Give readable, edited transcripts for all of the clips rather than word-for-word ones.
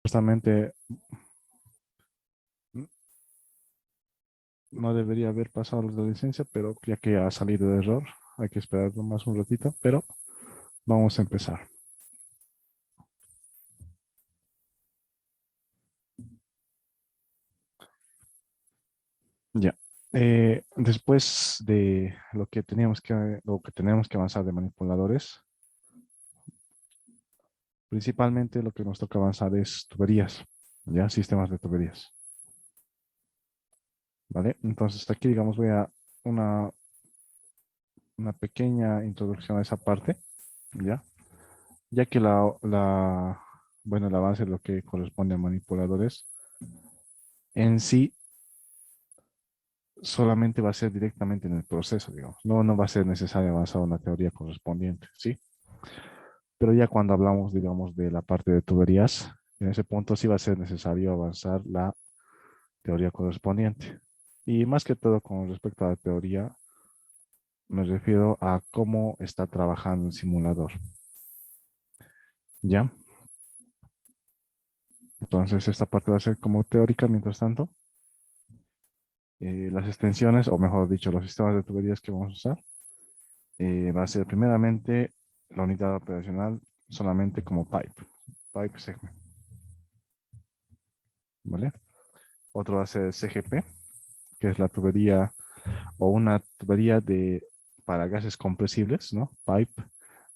Justamente no debería haber pasado la licencia, pero ya que ha salido de error, hay que esperar más un ratito, pero vamos a empezar. Ya. Después de lo que tenemos que avanzar de manipuladores, principalmente lo que nos toca avanzar es tuberías, ya, sistemas de tuberías, ¿vale? Entonces, hasta aquí, digamos, voy a una, una pequeña introducción a esa parte, ¿ya? Ya que bueno, el avance de lo que corresponde a manipuladores en sí solamente va a ser directamente en el proceso, digamos. No va a ser necesario avanzar una teoría correspondiente, ¿sí? Pero ya cuando hablamos, digamos, de la parte de tuberías, en ese punto sí va a ser necesario avanzar la teoría correspondiente. Y más que todo con respecto a la teoría, me refiero a cómo está trabajando el simulador, ¿ya? Entonces, esta parte va a ser como teórica, mientras tanto. Las extensiones, o mejor dicho, los sistemas de tuberías que vamos a usar, va a ser primeramente la unidad operacional solamente como pipe segment, ¿vale? Otro va a ser CGP, que es la tubería o una tubería para gases compresibles, ¿no? Pipe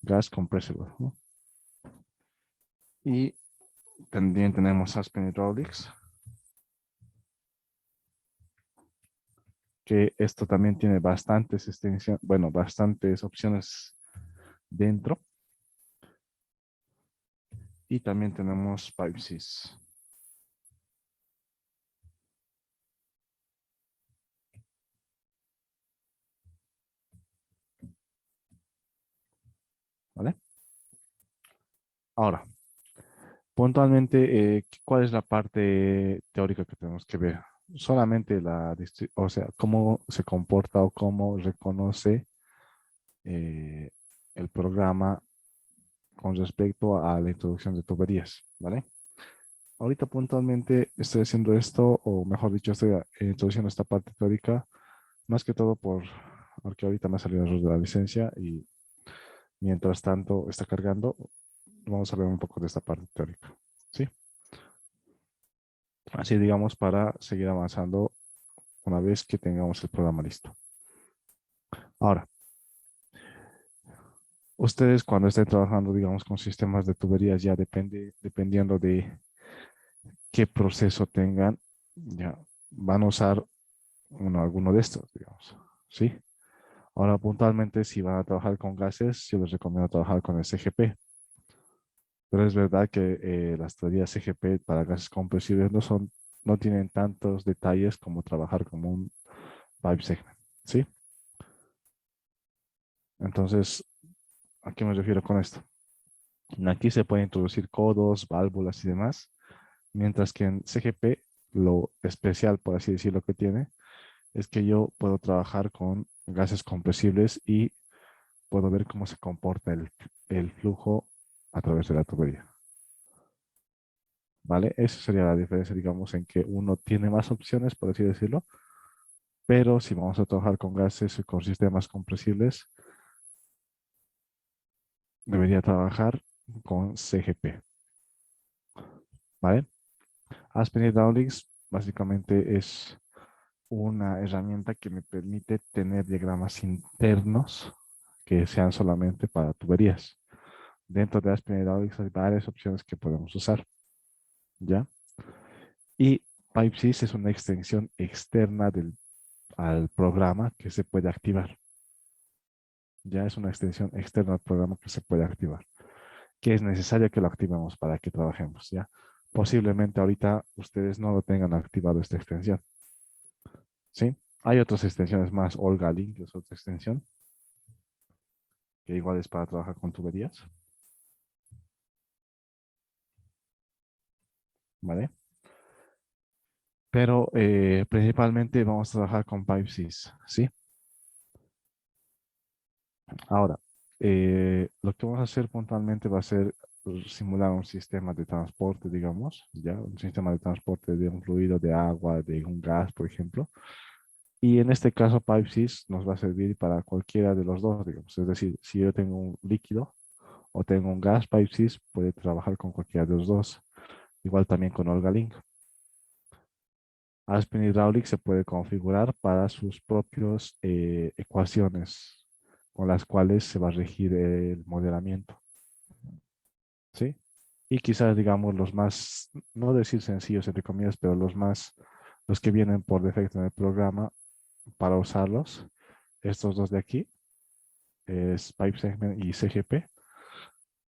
Gas Compressible, ¿no? Y también tenemos Aspen Hydraulics, que esto también tiene bastantes extensiones, bueno, bastantes opciones dentro. Y también tenemos PipeSys, ¿vale? Ahora, puntualmente, ¿cuál es la parte teórica que tenemos que ver? Solamente o sea, cómo se comporta o cómo reconoce eh, el programa con respecto a la introducción de tuberías, ¿vale? Ahorita puntualmente estoy haciendo esto, o mejor dicho, estoy introduciendo esta parte teórica, más que todo porque ahorita me ha salido el error de la licencia y mientras tanto está cargando, vamos a ver un poco de esta parte teórica, ¿sí? Así digamos para seguir avanzando una vez que tengamos el programa listo. Ahora, ustedes cuando estén trabajando, digamos, con sistemas de tuberías, ya dependiendo de qué proceso tengan, ya van a usar alguno de estos, digamos, ¿sí? Ahora, puntualmente, si van a trabajar con gases, yo les recomiendo trabajar con el CGP. Pero es verdad que las tuberías CGP para gases compresibles no tienen tantos detalles como trabajar como un pipe segment, ¿sí? Entonces, ¿a qué me refiero con esto? Aquí se pueden introducir codos, válvulas y demás, mientras que en CGP lo especial, por así decirlo, que tiene es que yo puedo trabajar con gases compresibles y puedo ver cómo se comporta el flujo a través de la tubería. ¿Vale? Esa sería la diferencia, digamos, en que uno tiene más opciones, por así decirlo, pero si vamos a trabajar con gases y con sistemas compresibles, debería trabajar con CGP. ¿Vale? Aspen Hydraulics básicamente es una herramienta que me permite tener diagramas internos que sean solamente para tuberías. Dentro de Aspen Hydraulics hay varias opciones que podemos usar, ¿ya? Y PipeSys es una extensión externa al programa que se puede activar. Ya es una extensión externa al programa que se puede activar, que es necesario que lo activemos para que trabajemos, ¿ya? Posiblemente ahorita ustedes no lo tengan activado esta extensión, ¿sí? Hay otras extensiones más, Olga Link es otra extensión, que igual es para trabajar con tuberías, ¿vale? Pero principalmente vamos a trabajar con PipeSys, ¿sí? Ahora, lo que vamos a hacer puntualmente va a ser simular un sistema de transporte, digamos, ya, un sistema de transporte de un fluido de agua, de un gas, por ejemplo. Y en este caso, PipeSys nos va a servir para cualquiera de los dos, digamos. Es decir, si yo tengo un líquido o tengo un gas, PipeSys puede trabajar con cualquiera de los dos. Igual también con OlgaLink. Aspen Hydraulic se puede configurar para sus propias ecuaciones con las cuales se va a regir el modelamiento, ¿sí? Y quizás, digamos, los más, no decir sencillos, entre comillas, pero los que vienen por defecto en el programa para usarlos, estos dos de aquí, es Pipe Segment y CGP,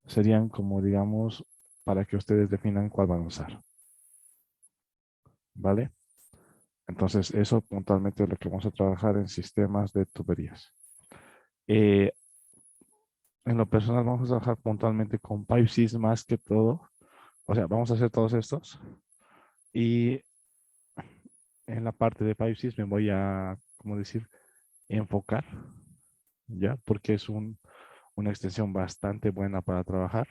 serían como, digamos, para que ustedes definan cuál van a usar, ¿vale? Entonces, eso puntualmente es lo que vamos a trabajar en sistemas de tuberías. Eh, en lo personal, vamos a trabajar puntualmente con PipeSys más que todo. O sea, vamos a hacer todos estos. Y en la parte de PipeSys me voy a, ¿cómo decir?, enfocar, ¿ya? Porque es una extensión bastante buena para trabajar.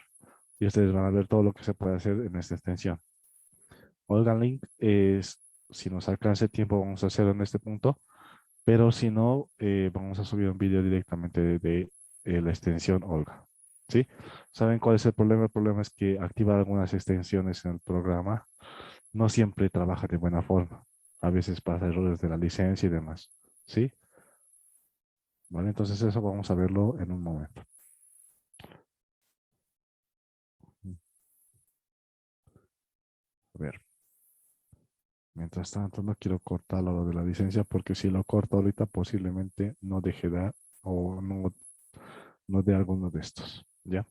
Y ustedes van a ver todo lo que se puede hacer en esta extensión. OrganLink es, si nos alcanza el tiempo, vamos a hacerlo en este punto. Pero si no, vamos a subir un video directamente de la extensión Olga. ¿Sí? ¿Saben cuál es el problema? El problema es que activar algunas extensiones en el programa no siempre trabaja de buena forma. A veces pasa errores de la licencia y demás. ¿Sí? Vale, entonces eso vamos a verlo en un momento. A ver, mientras tanto no quiero cortar lo de la licencia porque si lo corto ahorita posiblemente no deje de o no dé alguno de estos. ¿Ya?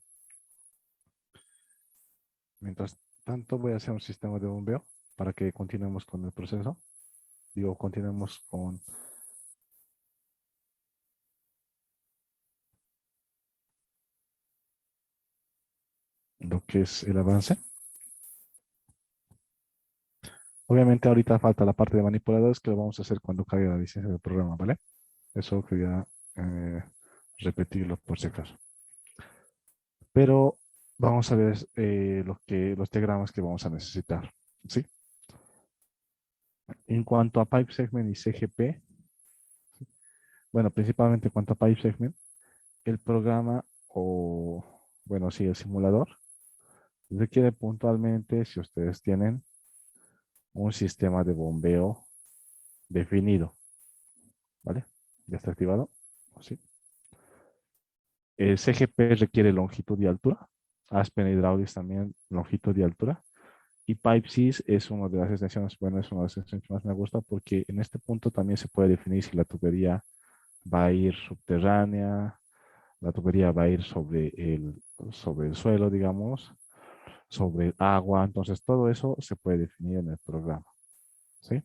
Mientras tanto, voy a hacer un sistema de bombeo para que continuemos con el proceso. Digo, continuemos con lo que es el avance. Obviamente, ahorita falta la parte de manipuladores que lo vamos a hacer cuando caiga la licencia del programa, ¿vale? Eso quería eh, repetirlo por si acaso. Pero vamos a ver los diagramas que vamos a necesitar, ¿sí? En cuanto a Pipe Segment y CGP, bueno, principalmente en cuanto a Pipe Segment, el programa o, bueno, sí, el simulador requiere puntualmente, si ustedes tienen un sistema de bombeo definido, ¿vale? ¿Ya está activado? Sí. El CGP requiere longitud y altura. Aspen Hydraulics también longitud y altura. Y PipeSys es una de las extensiones, bueno, es una de las extensiones que más me gusta porque en este punto también se puede definir si la tubería va a ir subterránea, la tubería va a ir sobre el suelo, digamos, sobre el agua. Entonces, todo eso se puede definir en el programa, ¿sí?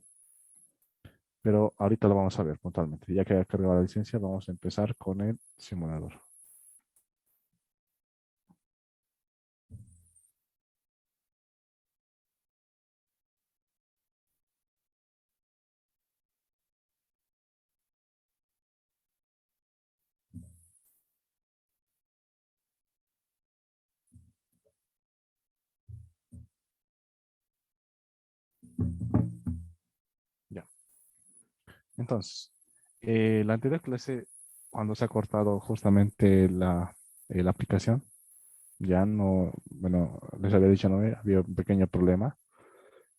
Pero ahorita lo vamos a ver puntualmente. Ya que haya cargado la licencia, vamos a empezar con el simulador. Ya. Entonces, la anterior clase, cuando se ha cortado justamente la aplicación, ya no, bueno, les había dicho, no, había un pequeño problema.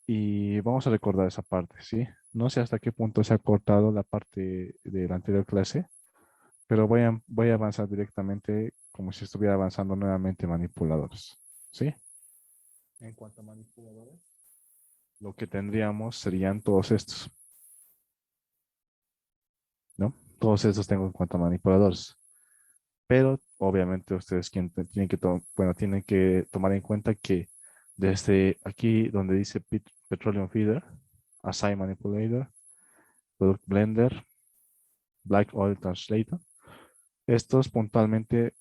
Y vamos a recordar esa parte, ¿sí? No sé hasta qué punto se ha cortado la parte de la anterior clase, pero voy a avanzar directamente como si estuviera avanzando nuevamente manipuladores, ¿sí? En cuanto a manipuladores, lo que tendríamos serían todos estos, ¿no? Todos estos tengo en cuanto a manipuladores. Pero obviamente ustedes tienen que tomar en cuenta que desde aquí donde dice Petroleum Feeder, Assign Manipulator, Product Blender, Black Oil Translator, estos puntualmente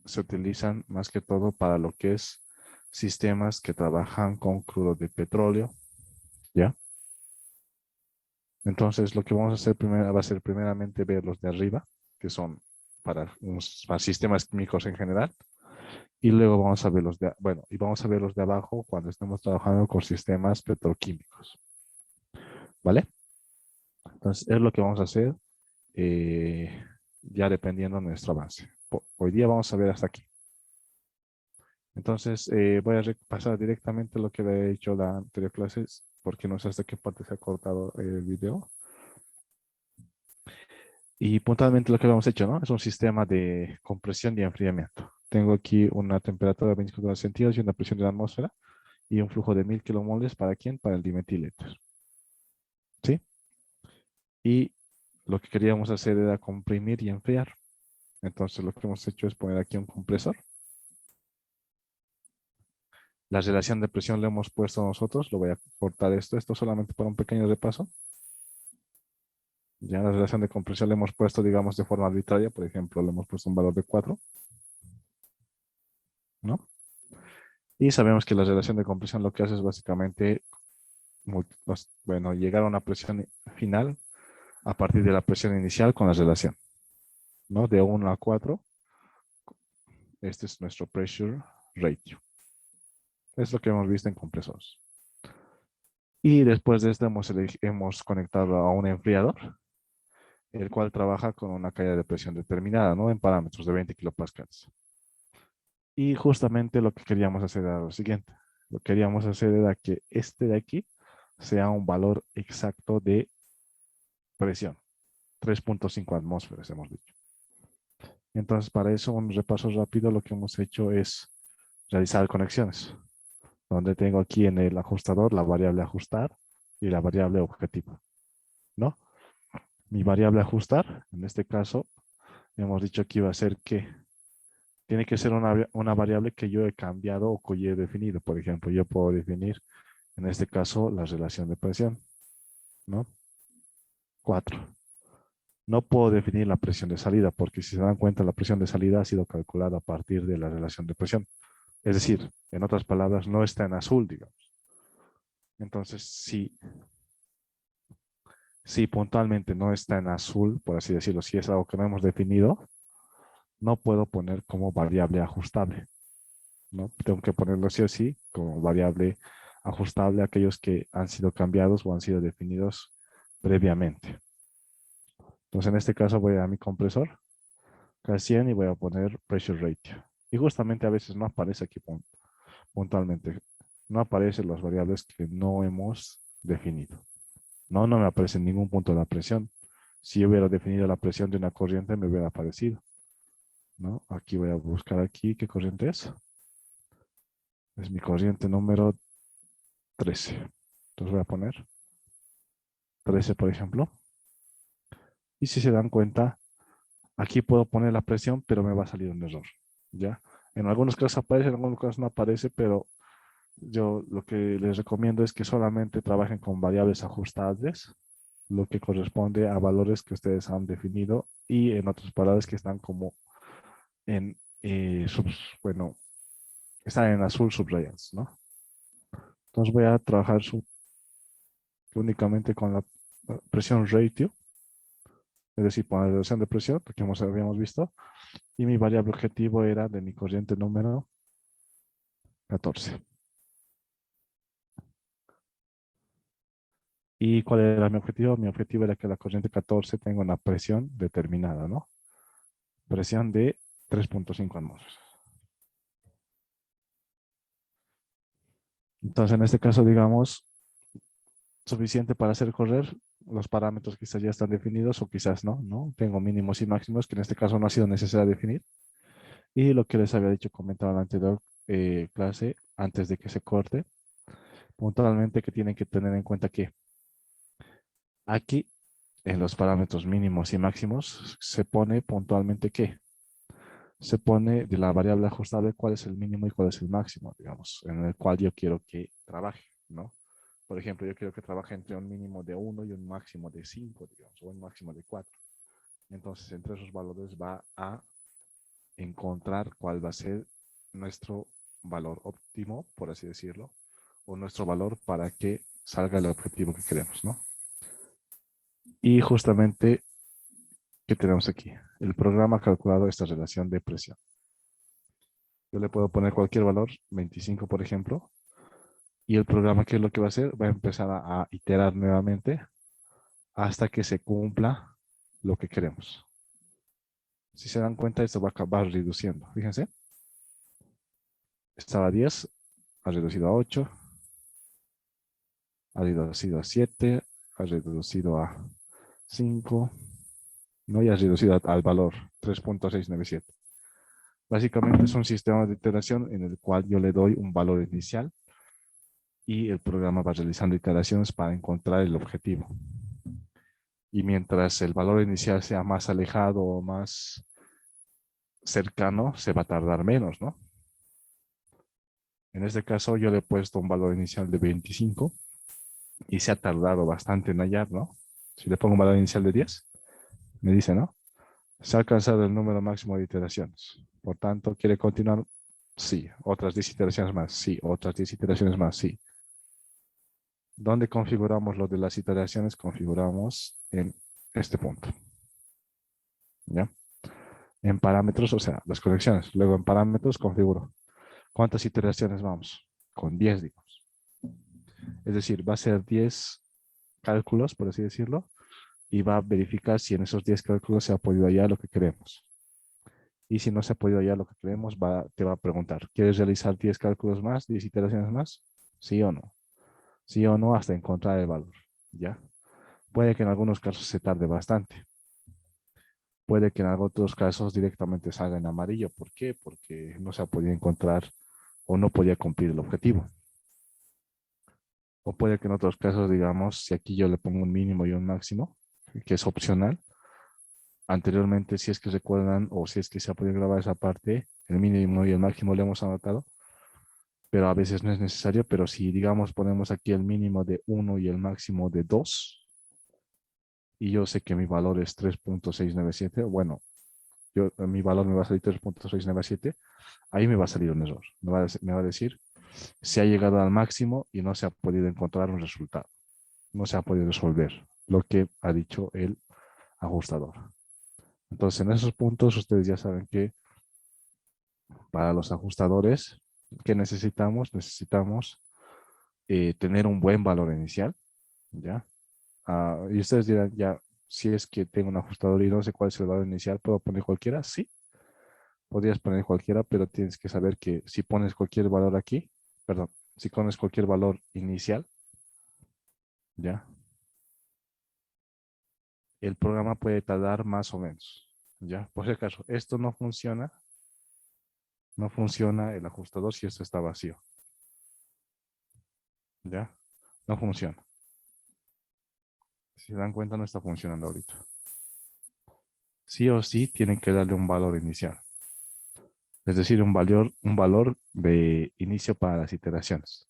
se utilizan más que todo para lo que es sistemas que trabajan con crudo de petróleo, ¿ya? Entonces, lo que vamos a hacer primero va a ser primeramente ver los de arriba, que son para sistemas químicos en general, Y luego vamos a ver los de, bueno, y vamos a ver los de abajo cuando estemos trabajando con sistemas petroquímicos, ¿vale? Entonces, es lo que vamos a hacer ya dependiendo de nuestro avance. Hoy día vamos a ver hasta aquí. Entonces, voy a repasar directamente lo que le he hecho la anterior clase, porque no sé hasta qué parte se ha cortado el video. Y puntualmente lo que habíamos hecho, ¿no? Es un sistema de compresión y enfriamiento. Tengo aquí una temperatura de 25 grados centígrados y una presión de la atmósfera y un flujo de 1000 kilomoles. ¿Para quién? Para el dimetil-éter. ¿Sí? Y lo que queríamos hacer era comprimir y enfriar. Entonces lo que hemos hecho es poner aquí un compresor. La relación de presión le hemos puesto nosotros. Lo voy a cortar esto solamente para un pequeño repaso. Ya la relación de compresión le hemos puesto, digamos, de forma arbitraria. Por ejemplo, le hemos puesto un valor de 4, ¿no? Y sabemos que la relación de compresión lo que hace es básicamente, bueno, llegar a una presión final a partir de la presión inicial con la relación, ¿no? De 1 a 4, este es nuestro pressure ratio. Es lo que hemos visto en compresores. Y después de esto hemos conectado a un enfriador, el cual trabaja con una caída de presión determinada, ¿no? En parámetros de 20 kilopascales. Y justamente lo que queríamos hacer era lo siguiente. Lo que queríamos hacer era que este de aquí sea un valor exacto de presión. 3.5 atmósferas, hemos dicho. Entonces, para eso, un repaso rápido, lo que hemos hecho es realizar conexiones, donde tengo aquí en el ajustador la variable ajustar y la variable objetivo, ¿no? Mi variable ajustar, en este caso, hemos dicho que iba a ser que tiene que ser una variable que yo he cambiado o que yo he definido. Por ejemplo, yo puedo definir, en este caso, la relación de presión, ¿no? 4. No puedo definir la presión de salida, porque si se dan cuenta, la presión de salida ha sido calculada a partir de la relación de presión. Es decir, en otras palabras, no está en azul, digamos. Entonces, si puntualmente no está en azul, por así decirlo, si es algo que no hemos definido, no puedo poner como variable ajustable, ¿no? Tengo que ponerlo sí o sí como variable ajustable a aquellos que han sido cambiados o han sido definidos previamente. Entonces, en este caso voy a mi compresor, K100, y voy a poner pressure ratio. Y justamente a veces no aparece aquí puntualmente. No aparecen las variables que no hemos definido. No me aparece en ningún punto la presión. Si yo hubiera definido la presión de una corriente, me hubiera aparecido, ¿no? Aquí voy a buscar aquí qué corriente es. Es mi corriente número 13. Entonces voy a poner 13, por ejemplo. Y si se dan cuenta, aquí puedo poner la presión, pero me va a salir un error, ¿ya? En algunos casos aparece, en algunos casos no aparece, pero yo lo que les recomiendo es que solamente trabajen con variables ajustables, lo que corresponde a valores que ustedes han definido y en otras palabras que están como en, bueno, están en azul subrayadas, ¿no? Entonces voy a trabajar únicamente con la presión ratio, es decir, con la relación de presión, porque habíamos visto, y mi variable objetivo era de mi corriente número 14. ¿Y cuál era mi objetivo? Mi objetivo era que la corriente 14 tenga una presión determinada, ¿no? Presión de 3.5 atmósferas. Entonces, en este caso, digamos, suficiente para hacer correr. Los parámetros quizás ya están definidos o quizás no, ¿no? Tengo mínimos y máximos que en este caso no ha sido necesario definir. Y lo que les había dicho, comentado en la anterior clase, antes de que se corte, puntualmente que tienen que tener en cuenta que aquí, en los parámetros mínimos y máximos, se pone puntualmente que se pone de la variable ajustable cuál es el mínimo y cuál es el máximo, digamos, en el cual yo quiero que trabaje, ¿no? Por ejemplo, yo quiero que trabaje entre un mínimo de 1 y un máximo de 5, digamos, o un máximo de 4. Entonces, entre esos valores va a encontrar cuál va a ser nuestro valor óptimo, por así decirlo, o nuestro valor para que salga el objetivo que queremos, ¿no? Y justamente, ¿qué tenemos aquí? El programa ha calculado esta relación de presión. Yo le puedo poner cualquier valor, 25 por ejemplo, y el programa, ¿qué es lo que va a hacer? Va a empezar a iterar nuevamente hasta que se cumpla lo que queremos. Si se dan cuenta, esto va a acabar reduciendo. Fíjense, estaba a 10, ha reducido a 8, ha reducido a 7, ha reducido a 5, no, y ha reducido al valor 3.697. Básicamente es un sistema de iteración en el cual yo le doy un valor inicial y el programa va realizando iteraciones para encontrar el objetivo. Y mientras el valor inicial sea más alejado o más cercano, se va a tardar menos, ¿no? En este caso yo le he puesto un valor inicial de 25 y se ha tardado bastante en hallar, ¿no? Si le pongo un valor inicial de 10, me dice, ¿no? Se ha alcanzado el número máximo de iteraciones. Por tanto, ¿quiere continuar? Sí. ¿Otras 10 iteraciones más? Sí. ¿Otras 10 iteraciones más? Sí. ¿Dónde configuramos lo de las iteraciones? Configuramos en este punto. ¿Ya? En parámetros, o sea, las conexiones. Luego en parámetros configuro. ¿Cuántas iteraciones vamos? Con 10, digamos. Es decir, va a ser 10 cálculos, por así decirlo, y va a verificar si en esos 10 cálculos se ha podido hallar lo que queremos. Y si no se ha podido hallar lo que queremos, te va a preguntar, ¿quieres realizar 10 cálculos más, 10 iteraciones más? ¿Sí o no? Sí o no hasta encontrar el valor. ¿Ya? Puede que en algunos casos se tarde bastante. Puede que en otros casos directamente salga en amarillo. ¿Por qué? Porque no se ha podido encontrar o no podía cumplir el objetivo. O puede que en otros casos, digamos, si aquí yo le pongo un mínimo y un máximo, que es opcional, anteriormente, si es que recuerdan o si es que se ha podido grabar esa parte, el mínimo y el máximo le hemos anotado, pero a veces no es necesario, pero si, digamos, ponemos aquí el mínimo de 1 y el máximo de 2, y yo sé que mi valor es 3.697, bueno, mi valor me va a salir 3.697, ahí me va a salir un error. Me va a decir, se ha llegado al máximo y no se ha podido encontrar un resultado. No se ha podido resolver lo que ha dicho el ajustador. Entonces, en esos puntos, ustedes ya saben que para los ajustadores, ¿qué necesitamos? Necesitamos tener un buen valor inicial, ¿ya? Y ustedes dirán, ya, si es que tengo un ajustador y no sé cuál es el valor inicial, ¿puedo poner cualquiera? Sí, podrías poner cualquiera, pero tienes que saber que si pones cualquier valor aquí, perdón, si pones cualquier valor inicial, ¿ya? El programa puede tardar más o menos, ¿ya? Por si acaso, esto no funciona, no funciona el ajustador si esto está vacío, ¿ya? No funciona. Si se dan cuenta, no está funcionando ahorita. Sí o sí tienen que darle un valor inicial. Es decir, un valor de inicio para las iteraciones.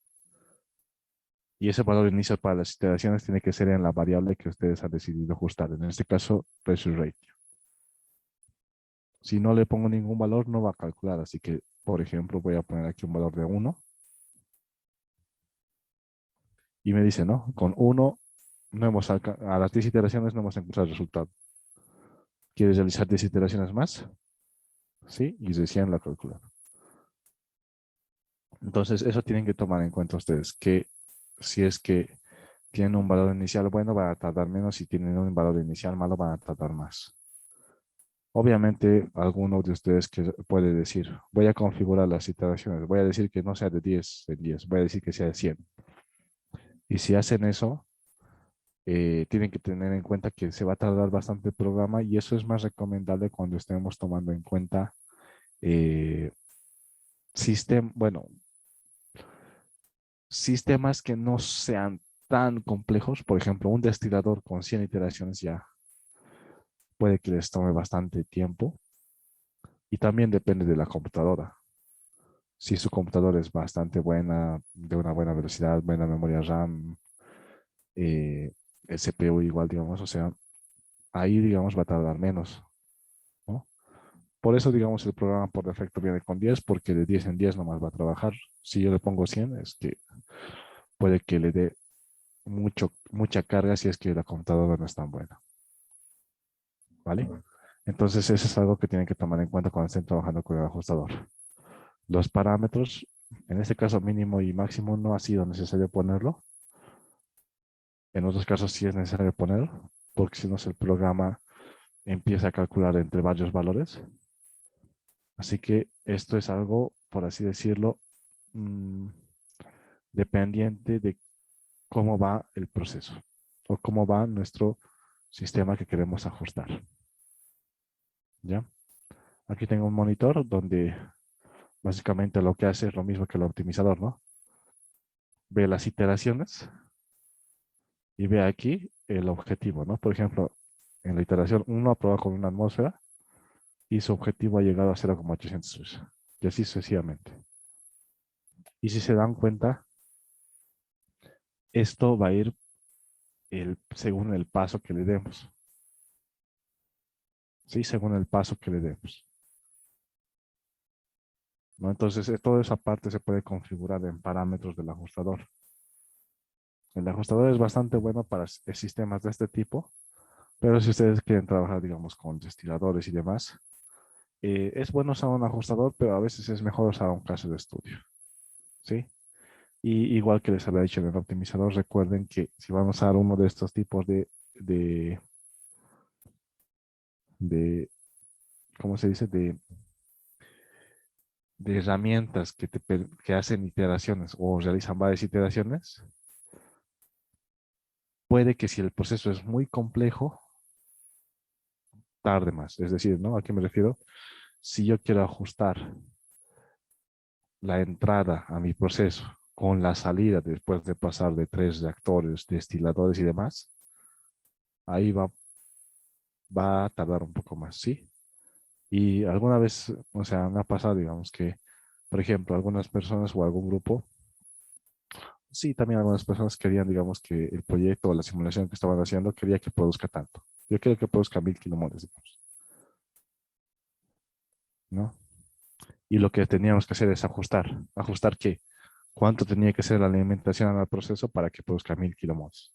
Y ese valor de inicio para las iteraciones tiene que ser en la variable que ustedes han decidido ajustar. En este caso, pressure ratio. Si no le pongo ningún valor, no va a calcular. Así que, por ejemplo, voy a poner aquí un valor de 1. Y me dice, ¿no? Con 1 no a las 10 iteraciones no hemos encontrado el resultado. ¿Quieres realizar 10 iteraciones más? Sí, y recién la calcula. Entonces, eso tienen que tomar en cuenta ustedes, que si es que tienen un valor inicial bueno, van a tardar menos. Si tienen un valor inicial malo, van a tardar más. Obviamente, alguno de ustedes que puede decir, voy a configurar las iteraciones, voy a decir que no sea de 10 en 10, voy a decir que sea de 100. Y si hacen eso, tienen que tener en cuenta que se va a tardar bastante el programa y eso es más recomendable cuando estemos tomando en cuenta eh, bueno, sistemas que no sean tan complejos. Por ejemplo, un destilador con 100 iteraciones ya puede que les tome bastante tiempo y también depende de la computadora. Si su computadora es bastante buena, de una buena velocidad, buena memoria RAM, el CPU igual, digamos, o sea, ahí, digamos, va a tardar menos, ¿no? Por eso, digamos, el programa por defecto viene con 10, porque de 10 en 10 nomás va a trabajar. Si yo le pongo 100, es que puede que le dé mucha carga si es que la computadora no es tan buena, ¿vale? Entonces, eso es algo que tienen que tomar en cuenta cuando estén trabajando con el ajustador. Los parámetros, en este caso mínimo y máximo, no ha sido necesario ponerlo. En otros casos sí es necesario ponerlo, porque si no el programa empieza a calcular entre varios valores. Así que esto es algo, por así decirlo, mm, dependiente de cómo va el proceso o cómo va nuestro sistema que queremos ajustar. ¿Ya? Aquí tengo un monitor donde básicamente lo que hace es lo mismo que el optimizador, ¿no? Ve las iteraciones y ve aquí el objetivo, ¿no? Por ejemplo, en la iteración 1 prueba con una atmósfera y su objetivo ha llegado a 0,800 y así sucesivamente. Y si se dan cuenta, esto va a ir según el paso que le demos. ¿Sí? Según el paso que le demos. ¿No? Entonces, toda esa parte se puede configurar en parámetros del ajustador. El ajustador es bastante bueno para sistemas de este tipo, pero si ustedes quieren trabajar, digamos, con destiladores y demás, es bueno usar un ajustador, pero a veces es mejor usar un caso de estudio. ¿Sí? Y igual que les había dicho en el optimizador, recuerden que si van a usar uno de estos tipos de, de ¿cómo se dice? De herramientas que hacen iteraciones o realizan varias iteraciones, puede que si el proceso es muy complejo, tarde más. Es decir, ¿no? ¿A qué me refiero? Si yo quiero ajustar la entrada a mi proceso con la salida después de pasar de 3 reactores, destiladores y demás, ahí va a tardar un poco más, ¿sí? Y alguna vez, o sea, me ha pasado, digamos que, por ejemplo, algunas personas o algún grupo, sí, también algunas personas querían, digamos, que el proyecto o la simulación que estaban haciendo quería que produzca tanto. Yo quiero que produzca 1000 kmoles, digamos, ¿no? Y lo que teníamos que hacer es ajustar. ¿Ajustar qué? ¿Cuánto tenía que ser la alimentación al proceso para que produzca 1000 kmoles?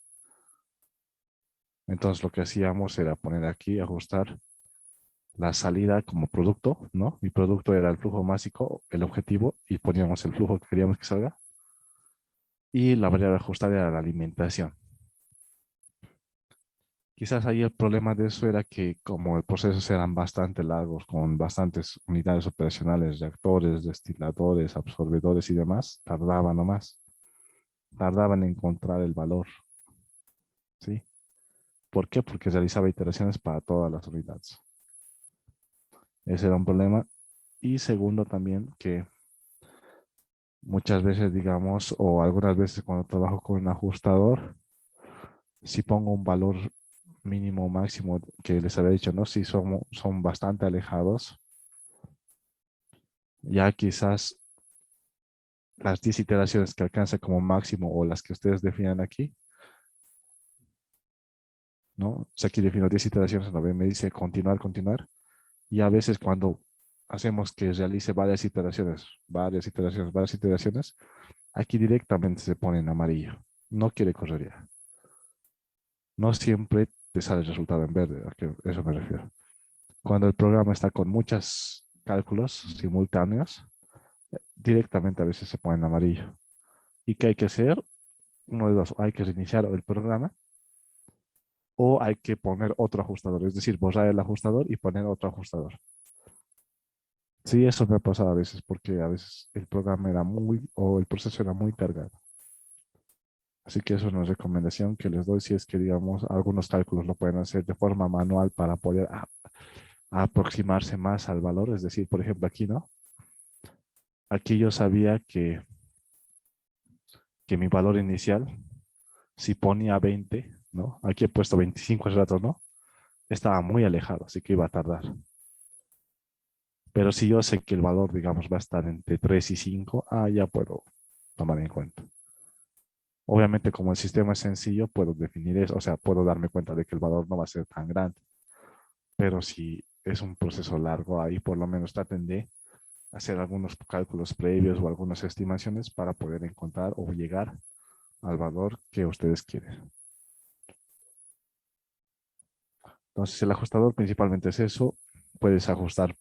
Entonces lo que hacíamos era poner aquí, ajustar la salida como producto, ¿no? Mi producto era el flujo másico, el objetivo, y poníamos el flujo que queríamos que salga. Y la variable ajustada era la alimentación. Quizás ahí el problema de eso era que como el procesos eran bastante largos, con bastantes unidades operacionales, reactores, destiladores, absorbedores y demás, tardaban nomás. Tardaban en encontrar el valor, ¿sí? ¿Por qué? Porque realizaba iteraciones para todas las unidades. Ese era un problema. Y segundo también que muchas veces, digamos, o algunas veces cuando trabajo con un ajustador, si pongo un valor mínimo o máximo que les había dicho, ¿no? Si son bastante alejados, ya quizás las 10 iteraciones que alcanza como máximo o las que ustedes definan aquí, ¿no? O sea, aquí defino 10 iteraciones, ¿no? Me dice continuar, continuar. Y a veces cuando hacemos que realice varias iteraciones, varias iteraciones, varias iteraciones, aquí directamente se pone en amarillo. No quiere correr ya. No siempre te sale el resultado en verde, a eso me refiero. Cuando el programa está con muchos cálculos simultáneos, directamente a veces se pone en amarillo. ¿Y qué hay que hacer? Uno de dos, hay que reiniciar el programa o hay que poner otro ajustador, es decir, borrar el ajustador y poner otro ajustador. Sí, eso me ha pasado a veces porque a veces el programa era o el proceso era muy cargado. Así que eso es una recomendación que les doy si es que, digamos, algunos cálculos lo pueden hacer de forma manual para poder a aproximarse más al valor. Es decir, por ejemplo, aquí, ¿no? Aquí yo sabía que mi valor inicial, si ponía 20, ¿no? Aquí he puesto 25 ratos, ¿no? Estaba muy alejado, así que iba a tardar. Pero si yo sé que el valor, digamos, va a estar entre 3 y 5, ya puedo tomar en cuenta. Obviamente, como el sistema es sencillo, puedo definir eso, o sea, puedo darme cuenta de que el valor no va a ser tan grande. Pero si es un proceso largo, ahí por lo menos traten de hacer algunos cálculos previos o algunas estimaciones para poder encontrar o llegar al valor que ustedes quieren. Entonces, el ajustador principalmente es eso. Puedes ajustar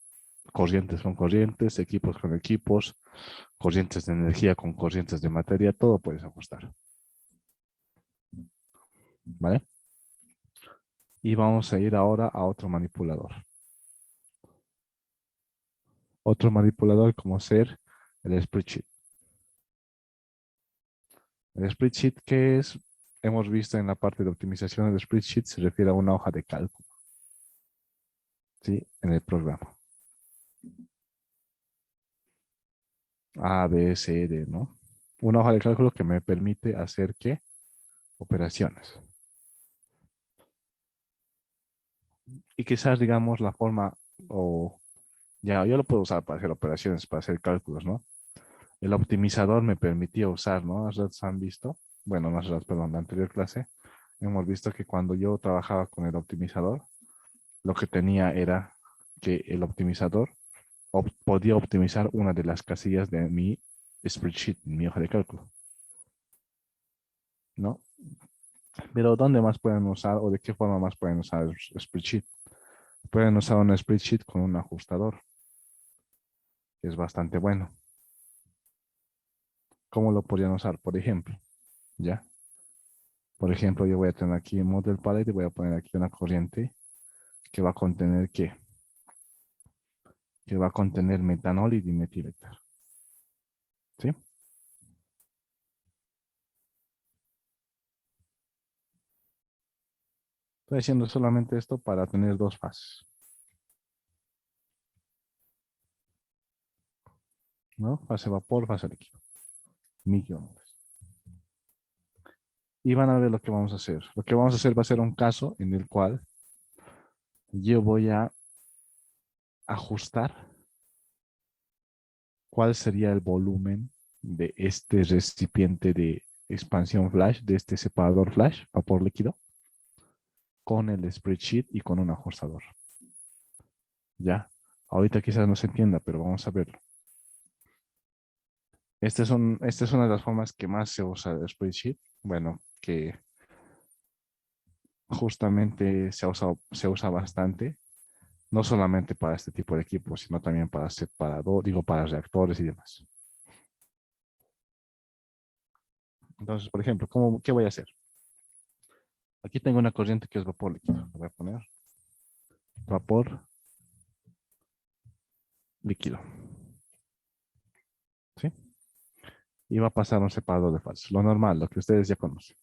corrientes con corrientes, equipos con equipos, corrientes de energía con corrientes de materia, todo puedes ajustar. ¿Vale? Y vamos a ir ahora a otro manipulador. Otro manipulador como ser el spreadsheet. El spreadsheet, ¿qué es? Hemos visto en la parte de optimización del spreadsheet, se refiere a una hoja de cálculo, ¿sí? En el programa. A, B, C, D, ¿no? Una hoja de cálculo que me permite hacer, ¿qué? Operaciones. Y quizás, digamos, la forma, o ya, yo lo puedo usar para hacer operaciones, para hacer cálculos, ¿no? El optimizador me permitía usar, ¿no? Ustedes han visto, bueno, no ustedes, perdón, la anterior clase, hemos visto que cuando yo trabajaba con el optimizador, lo que tenía era que el optimizador podía optimizar una de las casillas de mi spreadsheet, mi hoja de cálculo, ¿no? Pero ¿dónde más pueden usar o de qué forma más pueden usar el spreadsheet? Pueden usar un spreadsheet con un ajustador, que es bastante bueno. ¿Cómo lo podrían usar? Por ejemplo, ¿ya? Por ejemplo, yo voy a tener aquí en Model Palette y voy a poner aquí una corriente que va a contener ¿qué? Que va a contener metanol y dimetil-éter. ¿Sí? Estoy haciendo solamente esto para tener dos fases, ¿no? Fase vapor, fase líquido. Microondas. Y van a ver lo que vamos a hacer. Lo que vamos a hacer va a ser un caso en el cual yo voy a ajustar cuál sería el volumen de este recipiente de expansión flash, de este separador flash, vapor líquido, con el spreadsheet y con un ajustador. ¿Ya? Ahorita quizás no se entienda, pero vamos a verlo. Esta es una de las formas que más se usa el spreadsheet. Bueno, que justamente se usa bastante, no solamente para este tipo de equipos, sino también para separador, digo, para reactores y demás. Entonces, por ejemplo, ¿qué voy a hacer? Aquí tengo una corriente que es vapor líquido. Lo voy a poner vapor líquido. ¿Sí? Y va a pasar un separador de fases. Lo normal, lo que ustedes ya conocen.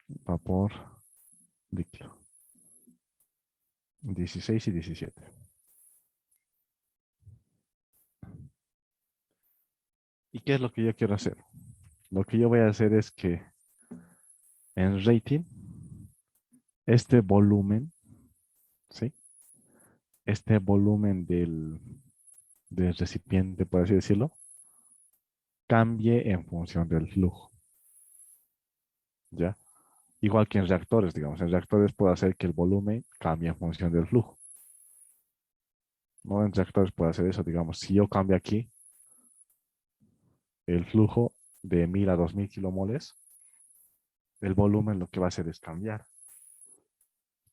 Vapor líquido. 16 y 17. ¿Y qué es lo que yo quiero hacer? Lo que yo voy a hacer es que en rating, este volumen, ¿sí? Este volumen del recipiente, por así decirlo, cambie en función del flujo, ¿ya? Igual que en reactores, digamos. En reactores puedo hacer que el volumen cambie en función del flujo. ¿No? En reactores puedo hacer eso, digamos. Si yo cambio aquí el flujo de 1000 a 2000 kilomoles, el volumen lo que va a hacer es cambiar,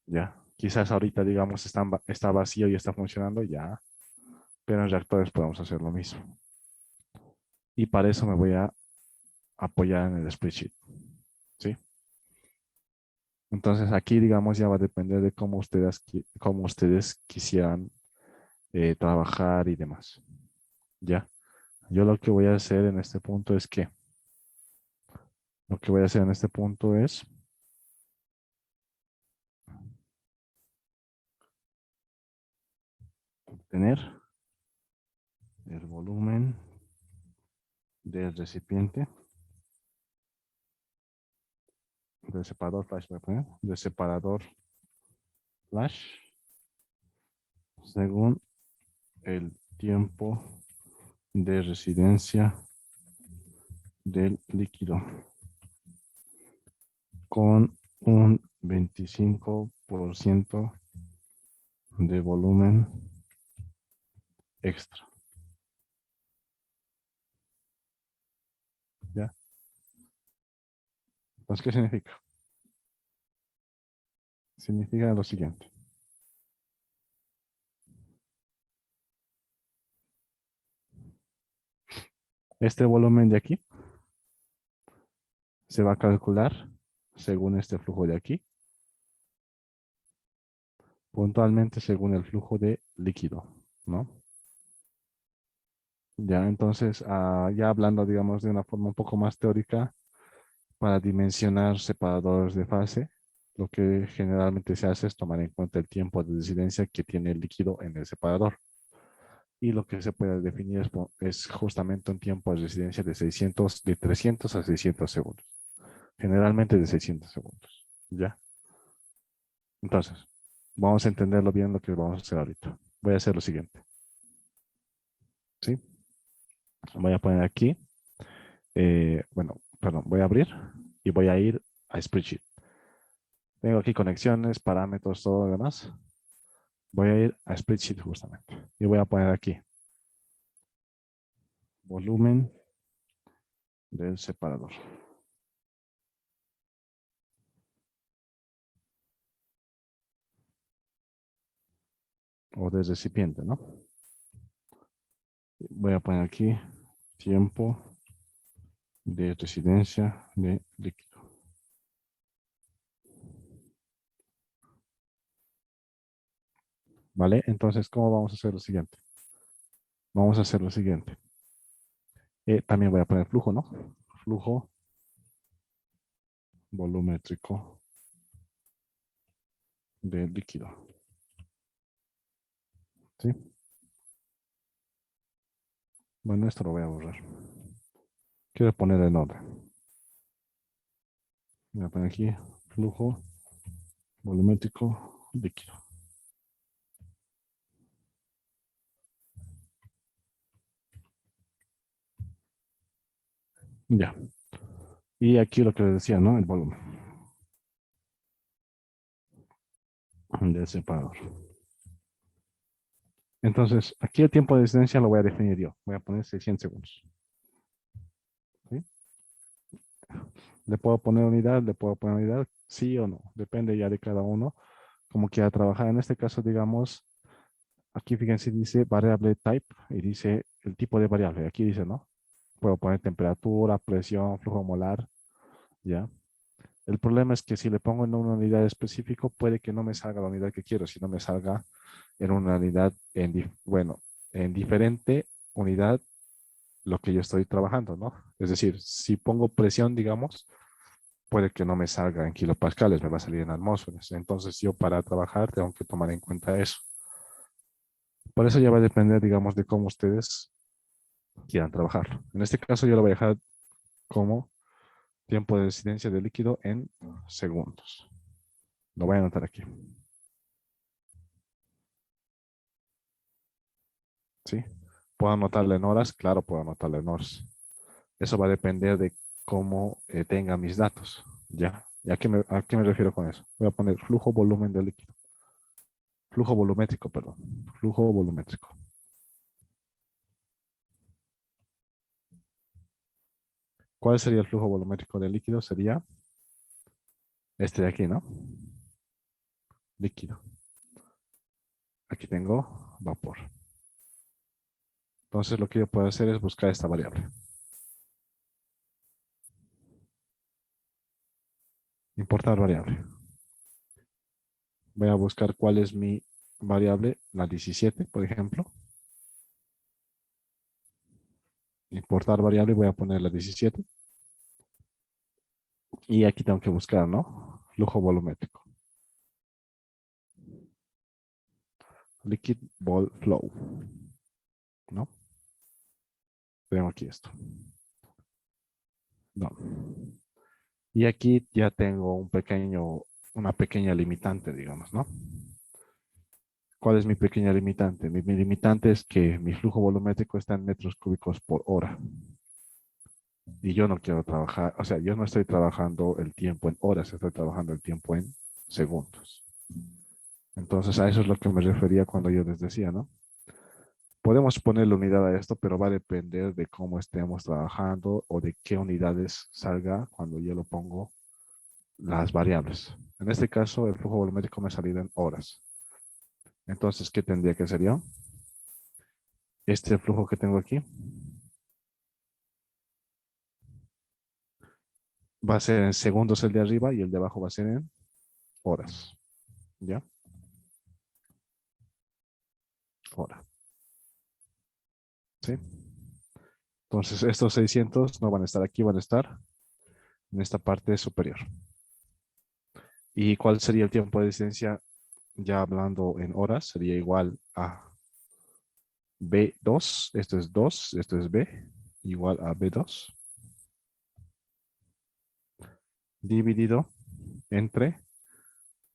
¿ya? Quizás ahorita, digamos, está vacío y está funcionando, ya. Pero en reactores podemos hacer lo mismo. Y para eso me voy a apoyar en el spreadsheet, ¿sí? Entonces aquí, digamos, ya va a depender de cómo ustedes quisieran trabajar y demás. ¿Ya? Yo lo que voy a hacer en este punto es que, lo que voy a hacer en este punto es obtener el volumen del recipiente, del separador flash, voy a poner, del separador flash, según el tiempo de residencia del líquido, con un 25% de volumen extra. ¿Ya? Entonces, ¿qué significa? Significa lo siguiente. Este volumen de aquí se va a calcular según este flujo de aquí, puntualmente según el flujo de líquido, ¿no? Ya, entonces, ya hablando, digamos, de una forma un poco más teórica, para dimensionar separadores de fase, lo que generalmente se hace es tomar en cuenta el tiempo de disidencia que tiene el líquido en el separador. Y lo que se puede definir es justamente un tiempo de residencia de 300 a 600 segundos. Generalmente de 600 segundos. ¿Ya? Entonces, vamos a entenderlo bien lo que vamos a hacer ahorita. Voy a hacer lo siguiente. ¿Sí? Voy a poner aquí, bueno, perdón, voy a abrir y voy a ir a Spreadsheet. Tengo aquí conexiones, parámetros, todo lo demás. Voy a ir a Spreadsheet justamente. Y voy a poner aquí volumen del separador. O del recipiente, ¿no? Voy a poner aquí tiempo de residencia de líquido. ¿Vale? Entonces, ¿cómo vamos a hacer lo siguiente? Vamos a hacer lo siguiente. También voy a poner flujo, ¿no? Flujo volumétrico de líquido. ¿Sí? Bueno, esto lo voy a borrar. Quiero poner en orden. Voy a poner aquí flujo volumétrico líquido. Ya. Y aquí lo que les decía, ¿no? El volumen del separador. Entonces, aquí el tiempo de distancia lo voy a definir yo. Voy a poner 600 segundos. ¿Sí? ¿Le puedo poner unidad? ¿Le puedo poner unidad? Sí o no. Depende ya de cada uno. Como quiera trabajar. En este caso, digamos, aquí fíjense, dice variable type y dice el tipo de variable. Aquí dice, ¿no? Puedo poner temperatura, presión, flujo molar, ¿ya? El problema es que si le pongo en una unidad específica, puede que no me salga la unidad que quiero, sino me salga en una unidad, bueno, en diferente unidad lo que yo estoy trabajando, ¿no? Es decir, si pongo presión, digamos, puede que no me salga en kilopascales, me va a salir en atmósferas. Entonces yo para trabajar tengo que tomar en cuenta eso. Por eso ya va a depender, digamos, de cómo ustedes quieran trabajar. En este caso yo lo voy a dejar como tiempo de residencia de líquido en segundos. Lo voy a anotar aquí. ¿Sí? ¿Puedo anotarlo en horas? Claro, puedo anotarlo en horas. Eso va a depender de cómo tenga mis datos. ¿Ya? ¿Y a qué me refiero con eso? Voy a poner flujo volumen de líquido. Flujo volumétrico, perdón. Flujo volumétrico. ¿Cuál sería el flujo volumétrico del líquido? Sería este de aquí, ¿no? Líquido. Aquí tengo vapor. Entonces lo que yo puedo hacer es buscar esta variable. Importar variable. Voy a buscar cuál es mi variable, la 17, por ejemplo. Importar variable, voy a poner la 17. Y aquí tengo que buscar, ¿no? Flujo volumétrico. Liquid ball flow. ¿No? Tengo aquí esto. No. Y aquí ya tengo una pequeña limitante, digamos, ¿no? ¿Cuál es mi pequeña limitante? Mi limitante es que mi flujo volumétrico está en metros cúbicos por hora. Y yo no quiero trabajar, o sea, yo no estoy trabajando el tiempo en horas, estoy trabajando el tiempo en segundos. Entonces, a eso es lo que me refería cuando yo les decía, ¿no? Podemos ponerle unidad a esto, pero va a depender de cómo estemos trabajando o de qué unidades salga cuando yo lo pongo las variables. En este caso, el flujo volumétrico me ha salido en horas. Entonces, ¿qué tendría que ser yo? Este flujo que tengo aquí va a ser en segundos el de arriba y el de abajo va a ser en horas. ¿Ya? Hora. ¿Sí? Entonces, estos 600 no van a estar aquí, van a estar en esta parte superior. ¿Y cuál sería el tiempo de distancia? Ya hablando en horas, sería igual a B2, esto es 2, esto es B, igual a B2, dividido entre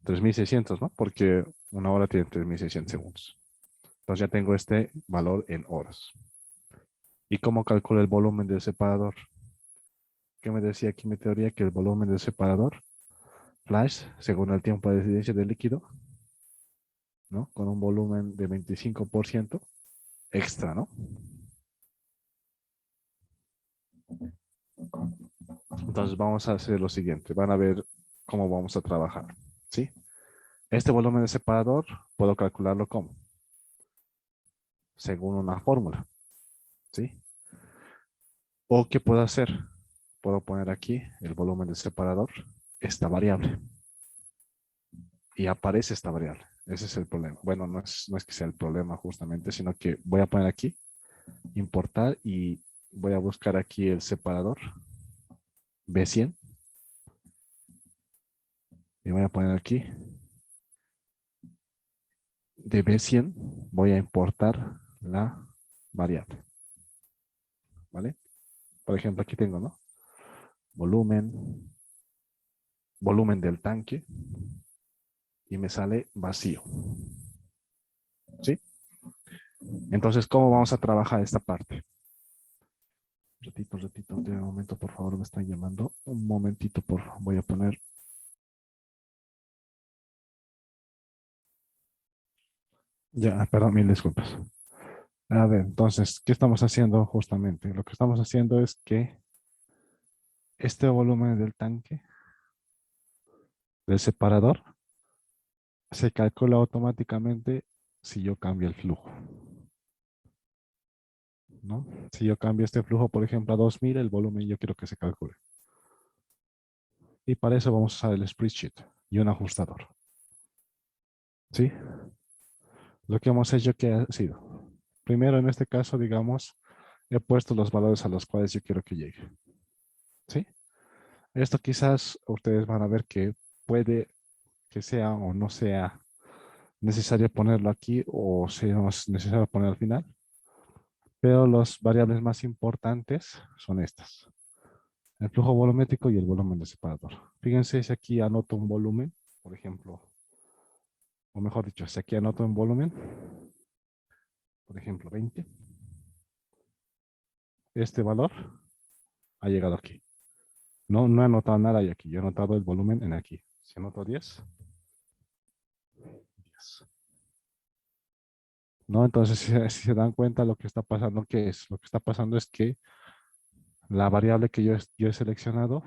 3600, ¿no? Porque una hora tiene 3600 segundos. Entonces ya tengo este valor en horas. ¿Y cómo calculo el volumen del separador? ¿Qué me decía aquí mi teoría? Que el volumen del separador flash, según el tiempo de incidencia del líquido, ¿no? Con un volumen de 25% extra, ¿no? Entonces vamos a hacer lo siguiente. Van a ver cómo vamos a trabajar, ¿sí? Este volumen de separador puedo calcularlo como, según una fórmula, ¿sí? ¿O qué puedo hacer? Puedo poner aquí el volumen del separador, esta variable, y aparece esta variable. Ese es el problema. Bueno, no es que sea el problema justamente, sino que voy a poner aquí, importar, y voy a buscar aquí el separador B100, y voy a poner aquí de B100, voy a importar la variable, ¿vale? Por ejemplo, aquí tengo, ¿no? Volumen, volumen del tanque, y me sale vacío, ¿sí? Entonces, ¿cómo vamos a trabajar esta parte? Ratito, de momento, por favor, me están llamando. Un momentito, por favor, voy a poner. Ya, perdón, mil disculpas. A ver, entonces, ¿qué estamos haciendo justamente? Lo que estamos haciendo es que este volumen del tanque, del separador, se calcula automáticamente si yo cambio el flujo, ¿no? Si yo cambio este flujo, por ejemplo, a 2000, el volumen yo quiero que se calcule. Y para eso vamos a usar el spreadsheet y un ajustador, ¿sí? Lo que hemos hecho que ha sido, primero en este caso, digamos, he puesto los valores a los cuales yo quiero que llegue, ¿sí? Esto quizás ustedes van a ver que puede que sea o no sea necesario ponerlo aquí o sea necesario ponerlo al final, pero las variables más importantes son estas: el flujo volumétrico y el volumen de separador. Fíjense si aquí anoto un volumen, por ejemplo, o mejor dicho, si aquí anoto un volumen, por ejemplo, 20, este valor ha llegado aquí. No he anotado nada aquí, yo he anotado el volumen en aquí. Si anoto 10, 10. ¿No? Entonces, si se dan cuenta lo que está pasando, ¿qué es? Lo que está pasando es que la variable que yo he seleccionado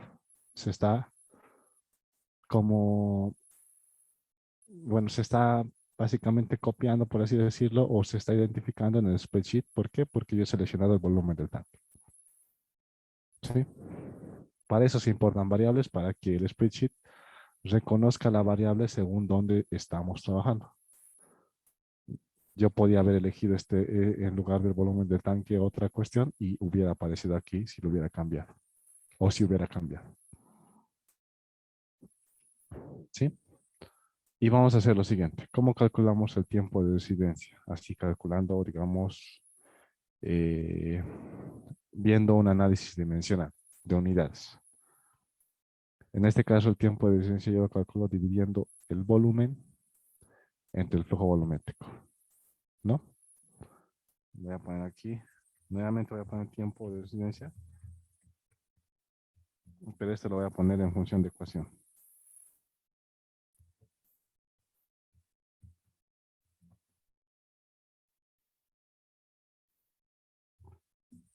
se está como, bueno, se está básicamente copiando, por así decirlo, o se está identificando en el spreadsheet. ¿Por qué? Porque yo he seleccionado el volumen del tanque. ¿Sí? Para eso se importan variables, para que el spreadsheet reconozca la variable según donde estamos trabajando. Yo podía haber elegido en lugar del volumen del tanque otra cuestión y hubiera aparecido aquí si lo hubiera cambiado o si hubiera cambiado. ¿Sí? Y vamos a hacer lo siguiente. ¿Cómo calculamos el tiempo de residencia? Así calculando, digamos, eh, viendo un análisis dimensional de unidades. En este caso, el tiempo de residencia yo lo calculo dividiendo el volumen entre el flujo volumétrico, ¿no? Voy a poner aquí, nuevamente voy a poner tiempo de residencia, pero este lo voy a poner en función de ecuación.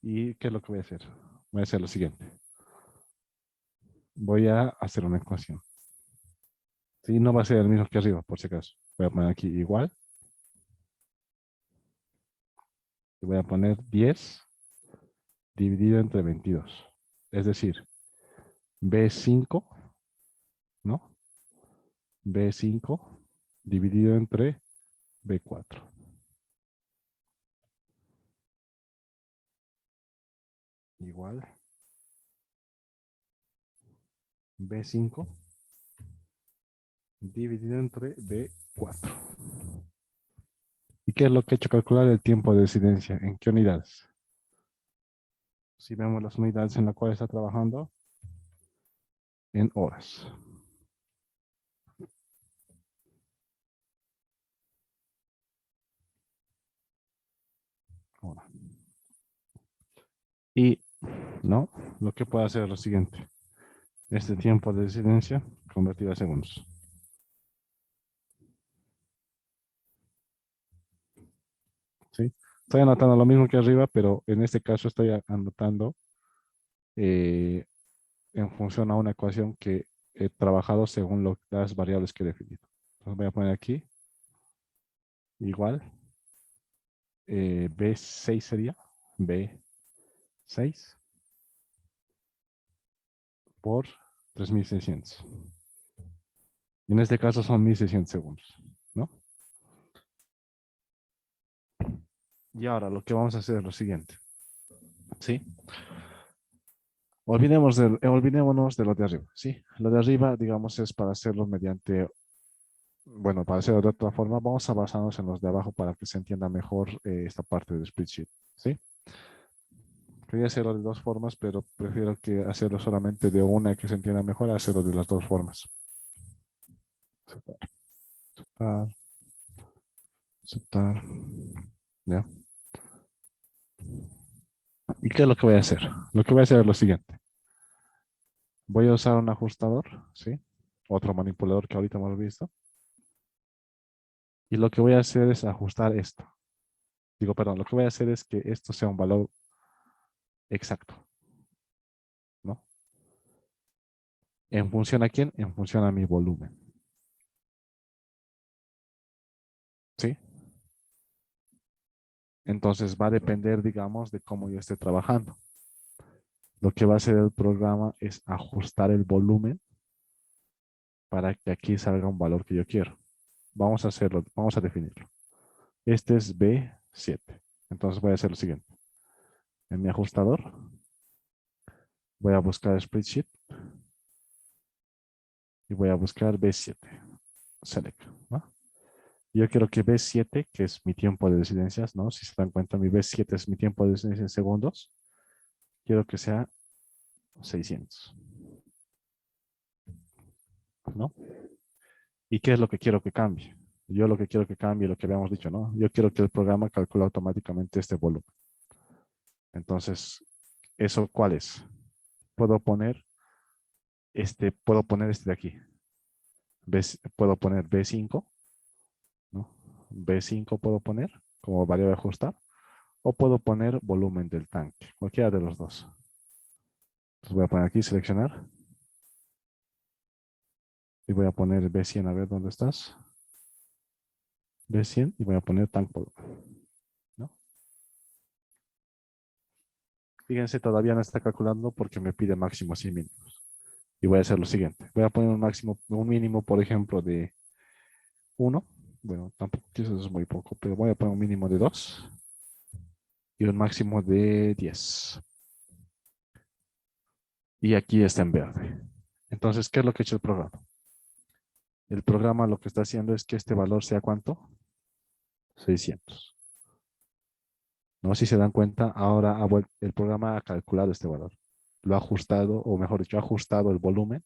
¿Y qué es lo que voy a hacer? Voy a hacer lo siguiente. Voy a hacer una ecuación. Sí, no va a ser el mismo que arriba, por si acaso. Voy a poner aquí igual. Y voy a poner 10 dividido entre 22. Es decir, B5, ¿no? B5 dividido entre B4. Igual B5 dividido entre B4. ¿Y qué es lo que he hecho? Calcular el tiempo de incidencia. ¿En qué unidades? Si vemos las unidades en las cuales está trabajando, en horas. Hora. Y, ¿no? Lo que puedo hacer es lo siguiente. Este tiempo de incidencia convertido a segundos. ¿Sí? Estoy anotando lo mismo que arriba, pero en este caso estoy anotando eh, en función a una ecuación que he trabajado según las variables que he definido. Entonces voy a poner aquí igual B6 sería B6 por 3600. En este caso son 1600 segundos, ¿no? Y ahora lo que vamos a hacer es lo siguiente, ¿sí? Olvidémonos de lo de arriba, ¿sí? Lo de arriba, digamos, es para hacerlo mediante, bueno, para hacerlo de otra forma, vamos a basarnos en los de abajo para que se entienda mejor esta parte del spreadsheet, ¿sí? Quería hacerlo de dos formas, pero prefiero que hacerlo solamente de una que se entienda mejor, a hacerlo de las dos formas. Aceptar, aceptar, ¿ya? ¿Y qué es lo que voy a hacer? Lo que voy a hacer es lo siguiente. Voy a usar un ajustador, ¿sí? Otro manipulador que ahorita hemos visto. Y lo que voy a hacer es ajustar esto. Digo, perdón, lo que voy a hacer es que esto sea un valor exacto, ¿no? ¿En función a quién? En función a mi volumen, ¿sí? Entonces va a depender, digamos, de cómo yo esté trabajando. Lo que va a hacer el programa es ajustar el volumen para que aquí salga un valor que yo quiero. Vamos a hacerlo, vamos a definirlo. Este es B7. Entonces voy a hacer lo siguiente. En mi ajustador voy a buscar spreadsheet y voy a buscar B7. Select, ¿no? Yo quiero que B7, que es mi tiempo de residencias, ¿no? Si se dan cuenta, mi B7 es mi tiempo de residencia en segundos. Quiero que sea 600, ¿no? ¿Y qué es lo que quiero que cambie? Yo lo que quiero que cambie, lo que habíamos dicho, ¿no? Yo quiero que el programa calcule automáticamente este volumen. Entonces, ¿eso cuál es? Puedo poner este de aquí. Puedo poner B5, ¿no? B5 puedo poner como variable de ajustar, o puedo poner volumen del tanque, cualquiera de los dos. Entonces voy a poner aquí, seleccionar, y voy a poner B100, a ver dónde estás. B100 y voy a poner tank volumen, ¿no? Fíjense, todavía no está calculando porque me pide máximos y mínimos. Y voy a hacer lo siguiente. Voy a poner un máximo, un mínimo, por ejemplo, de 1. Bueno, tampoco eso es muy poco, pero voy a poner un mínimo de 2 y un máximo de 10. Y aquí está en verde. Entonces, ¿qué es lo que ha hecho el programa? El programa lo que está haciendo es que este valor sea ¿cuánto? 600. ¿No? Si se dan cuenta, ahora el programa ha calculado este valor. Lo ha ajustado, o mejor dicho, ha ajustado el volumen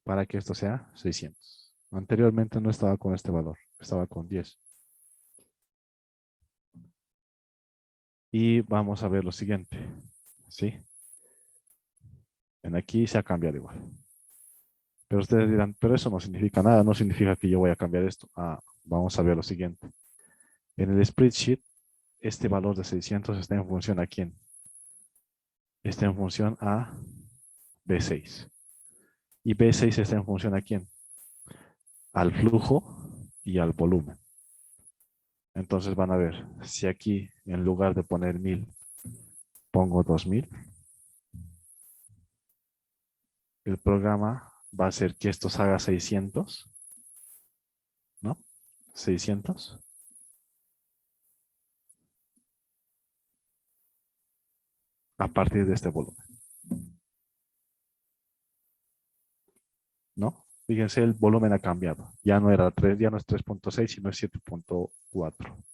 para que esto sea 600. Anteriormente no estaba con este valor, estaba con 10. Y vamos a ver lo siguiente. ¿Sí? En aquí se ha cambiado igual. Pero ustedes dirán, pero eso no significa nada, no significa que yo voy a cambiar esto. Vamos a ver lo siguiente. En el spreadsheet, este valor de 600 está en función a quién. Está en función a B6. Y B6 está en función a quién. Al flujo y al volumen. Entonces van a ver, si aquí en lugar de poner 1000, pongo 2000, el programa va a hacer que esto salga 600, ¿no? 600. A partir de este volumen, ¿no? Fíjense, el volumen ha cambiado. Ya no era 3, ya no es 3.6, sino es 7.4.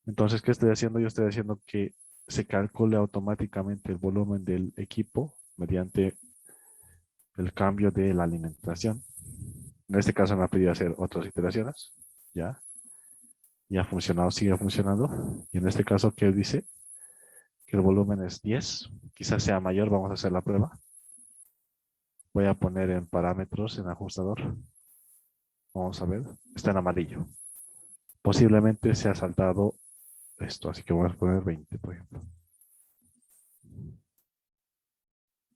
Entonces, ¿qué estoy haciendo? Yo estoy haciendo que se calcule automáticamente el volumen del equipo mediante el cambio de la alimentación. En este caso me ha pedido hacer otras iteraciones. Ya, ya ha funcionado, sigue funcionando. Y en este caso, ¿qué dice? Que el volumen es 10. Quizás sea mayor, vamos a hacer la prueba. Voy a poner en parámetros, en ajustador. Vamos a ver. Está en amarillo. Posiblemente se ha saltado esto, así que vamos a poner 20, por ejemplo.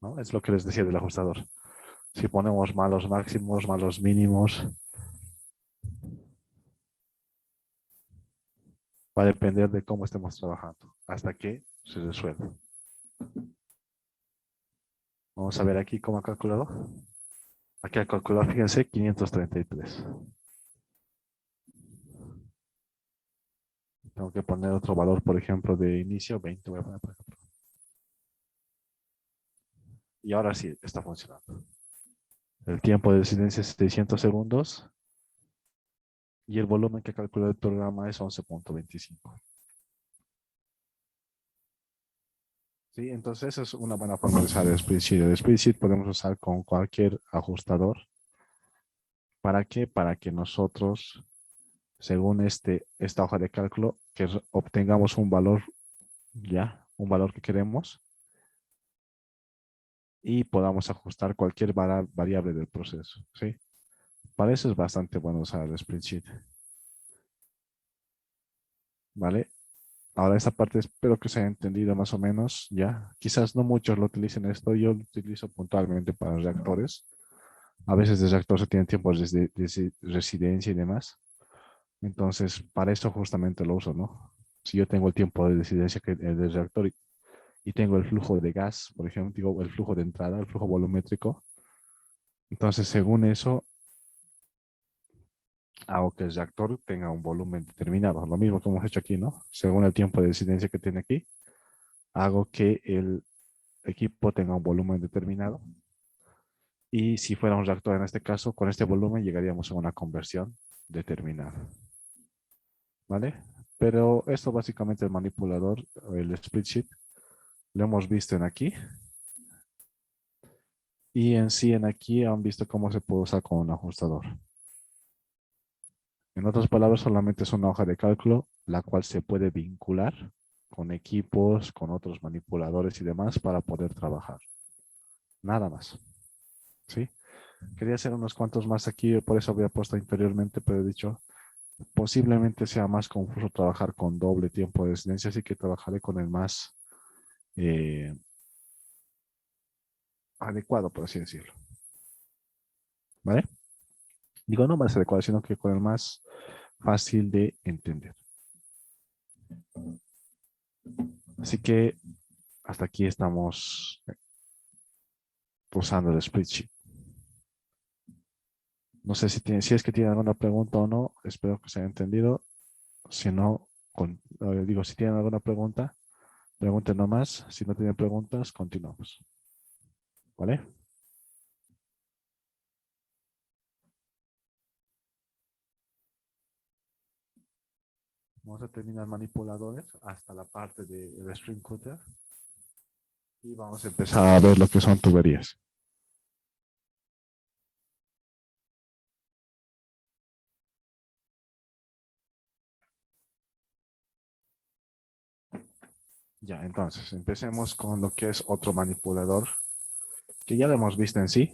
¿No? Es lo que les decía del ajustador. Si ponemos malos máximos, malos mínimos, va a depender de cómo estemos trabajando, hasta que se resuelva. Vamos a ver aquí cómo ha calculado. Aquí ha calculado, fíjense, 533. Tengo que poner otro valor, por ejemplo, de inicio, 20. Voy a poner, por ejemplo. Y ahora sí, está funcionando. El tiempo de silencio es 600 segundos y el volumen que calcula el programa es 11.25. Sí, entonces esa es una buena forma de usar el spreadsheet. El spreadsheet podemos usar con cualquier ajustador. ¿Para qué? Para que nosotros, según esta hoja de cálculo, que obtengamos un valor, ya, un valor que queremos y podamos ajustar cualquier variable del proceso. ¿Sí? Para eso es bastante bueno usar el spreadsheet. ¿Vale? Ahora esta parte espero que se haya entendido más o menos, ¿ya? Quizás no muchos lo utilicen esto, yo lo utilizo puntualmente para reactores. A veces de reactor se tienen tiempos de residencia y demás. Entonces, para eso justamente lo uso, ¿no? Si yo tengo el tiempo de residencia del reactor y tengo el flujo de gas, por ejemplo, digo, el flujo de entrada, el flujo volumétrico, entonces según eso, hago que el reactor tenga un volumen determinado. Lo mismo que hemos hecho aquí, ¿no? Según el tiempo de residencia que tiene aquí, hago que el equipo tenga un volumen determinado. Y si fuera un reactor en este caso, con este volumen llegaríamos a una conversión determinada. ¿Vale? Pero esto básicamente el manipulador, el spreadsheet, lo hemos visto en aquí. Y en sí en aquí han visto cómo se puede usar con un ajustador. En otras palabras, solamente es una hoja de cálculo, la cual se puede vincular con equipos, con otros manipuladores y demás para poder trabajar. Nada más. ¿Sí? Quería hacer unos cuantos más aquí, por eso había puesto anteriormente, pero he dicho, posiblemente sea más confuso trabajar con doble tiempo de residencia, así que trabajaré con el más adecuado, por así decirlo. ¿Vale? Digo, no más adecuado, sino que con el más fácil de entender. Así que hasta aquí estamos usando el spreadsheet. No sé si es que tienen alguna pregunta o no, espero que se haya entendido. Si no, digo, si tienen alguna pregunta, pregunten nomás. Si no tienen preguntas, continuamos. ¿Vale? Vamos a terminar manipuladores hasta la parte del string cutter y vamos a empezar a ver lo que son tuberías. Ya, entonces, empecemos con lo que es otro manipulador que ya lo hemos visto en sí,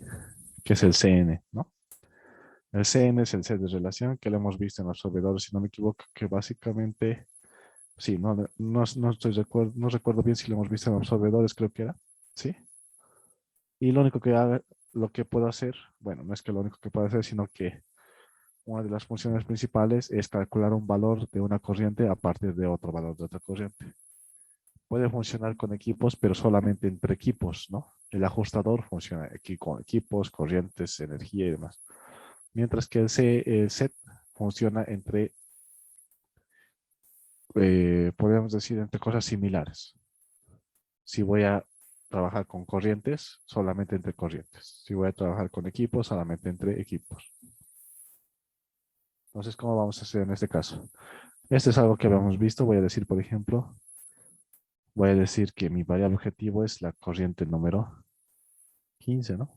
que es el CN, ¿no? El CN es el set de relación que lo hemos visto en los servidores, si no me equivoco, que básicamente, sí, no recuerdo bien si lo hemos visto en los servidores, creo que era, ¿sí? Y lo que puedo hacer, bueno, no es que lo único que puedo hacer, sino que una de las funciones principales es calcular un valor de una corriente a partir de otro valor de otra corriente. Puede funcionar con equipos, pero solamente entre equipos, ¿no? El ajustador funciona aquí con equipos, corrientes, energía y demás. Mientras que el set funciona entre, podríamos decir, entre cosas similares. Si voy a trabajar con corrientes, solamente entre corrientes. Si voy a trabajar con equipos, solamente entre equipos. Entonces, ¿cómo vamos a hacer en este caso? Este es algo que habíamos visto. Voy a decir, por ejemplo, voy a decir que mi variable objetivo es la corriente número 15, ¿no?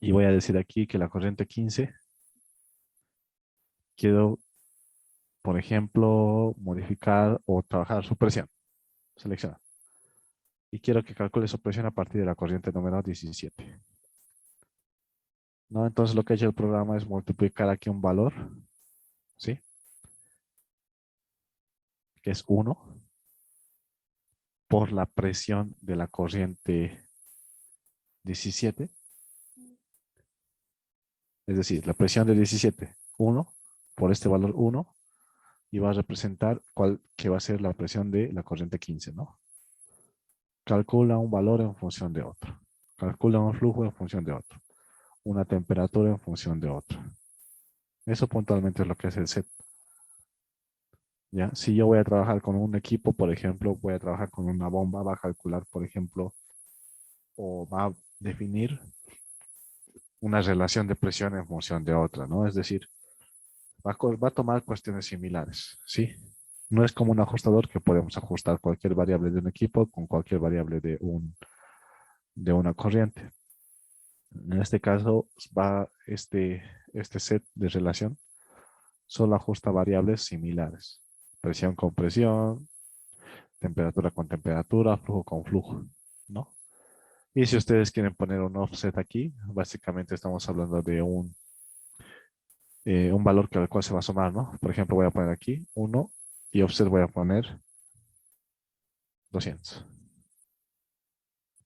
Y voy a decir aquí que la corriente 15 quiero, por ejemplo, modificar o trabajar su presión. Selecciona. Y quiero que calcule su presión a partir de la corriente número 17. ¿No? Entonces lo que ha hecho el programa es multiplicar aquí un valor, ¿sí? Que es 1 por la presión de la corriente 17. Es decir, la presión de 17, 1 por este valor 1 y va a representar que va a ser la presión de la corriente 15, ¿no? Calcula un valor en función de otro. Calcula un flujo en función de otro. Una temperatura en función de otro. Eso puntualmente es lo que es el set. ¿Ya? Si yo voy a trabajar con un equipo, por ejemplo, voy a trabajar con una bomba, va a calcular, por ejemplo, o va a definir una relación de presión en función de otra, ¿no? Es decir, va a tomar cuestiones similares, ¿sí? No es como un ajustador que podemos ajustar cualquier variable de un equipo con cualquier variable de una corriente. En este caso, va este set de relación solo ajusta variables similares. Presión con presión, temperatura con temperatura, flujo con flujo, ¿no? Y si ustedes quieren poner un offset aquí, básicamente estamos hablando de un valor que al cual se va a sumar, ¿no? Por ejemplo, voy a poner aquí 1 y offset voy a poner 200.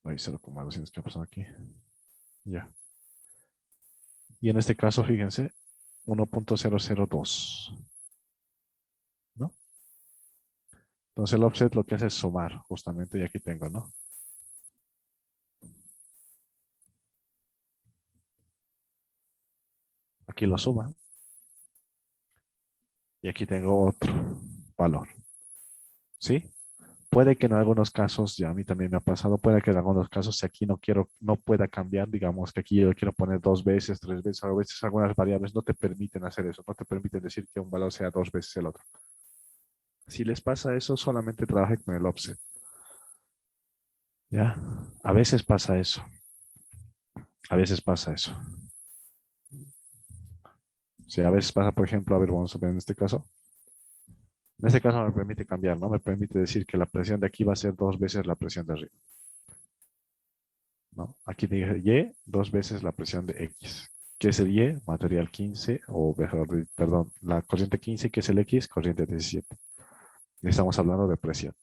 Ahí 0,200 que pasó aquí. Ya. Y en este caso, fíjense, 1.002, ¿no? Entonces el offset lo que hace es sumar, justamente, y aquí tengo, ¿no? Aquí lo suma, y aquí tengo otro valor, ¿sí? Puede que en algunos casos, ya a mí también me ha pasado, puede que en algunos casos, si aquí no quiero, no pueda cambiar, digamos que aquí yo quiero poner 2 veces, 3 veces, a veces algunas variables no te permiten hacer eso, no te permiten decir que un valor sea 2 veces el otro. Si les pasa eso, solamente trabaje con el offset, ¿ya? A veces pasa eso, a veces pasa eso. Sí, a veces pasa, por ejemplo, a ver, vamos a ver en este caso. En este caso me permite cambiar, ¿no? Me permite decir que la presión de aquí va a ser 2 veces la presión de arriba, ¿no? Aquí dije Y, 2 veces la presión de X. ¿Qué es el Y? Material 15, o mejor, perdón, la corriente 15, que es el X, corriente 17. Estamos hablando de presión.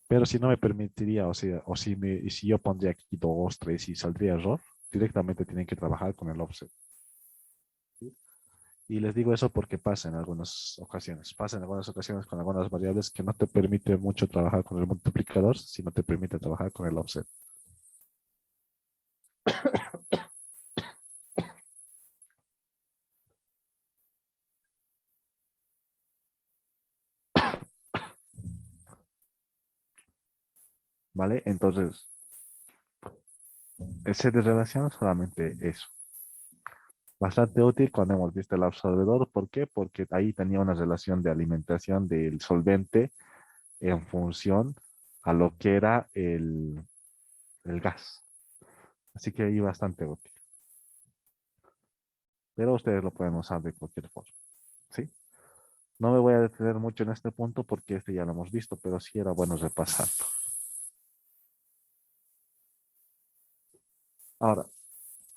Pero si no me permitiría, o sea, si yo pondría aquí 2, 3 y saldría error, directamente tienen que trabajar con el offset. ¿Sí? Y les digo eso porque pasa en algunas ocasiones. Pasa en algunas ocasiones con algunas variables que no te permite mucho trabajar con el multiplicador, sino te permite trabajar con el offset. ¿Vale? Entonces, ese de relación solamente eso. Bastante útil cuando hemos visto el absorbedor. ¿Por qué? Porque ahí tenía una relación de alimentación del solvente en función a lo que era el gas. Así que ahí bastante útil. Pero ustedes lo pueden usar de cualquier forma. ¿Sí? No me voy a detener mucho en este punto porque este ya lo hemos visto, pero sí era bueno repasarlo. Ahora,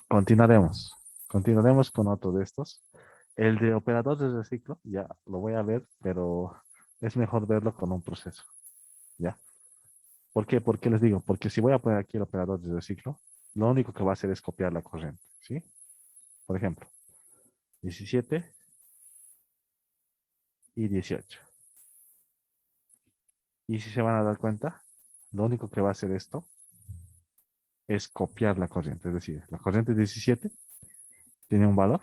continuaremos. Continuaremos con otro de estos. El de operador de reciclo, ya lo voy a ver, pero es mejor verlo con un proceso. ¿Ya? ¿Por qué? ¿Por qué les digo? Porque si voy a poner aquí el operador de reciclo, lo único que va a hacer es copiar la corriente. ¿Sí? Por ejemplo, 17 y 18. Y si se van a dar cuenta, lo único que va a hacer esto es copiar la corriente. Es decir, la corriente 17 tiene un valor,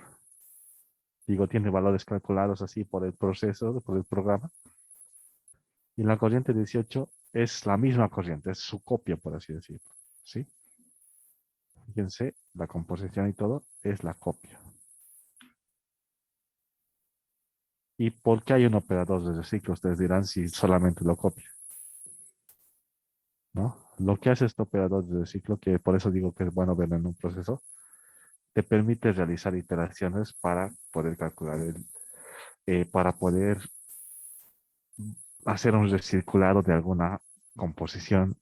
digo, tiene valores calculados así por el proceso, por el programa, y la corriente 18 es la misma corriente, es su copia, por así decirlo. ¿Sí? Fíjense, la composición y todo es la copia. ¿Y por qué hay un operador de reciclo? Ustedes dirán si solamente lo copia, ¿no? Lo que hace este operador de reciclo, que por eso digo que es bueno verlo en un proceso, te permite realizar iteraciones para poder calcular para poder hacer un recirculado de alguna composición,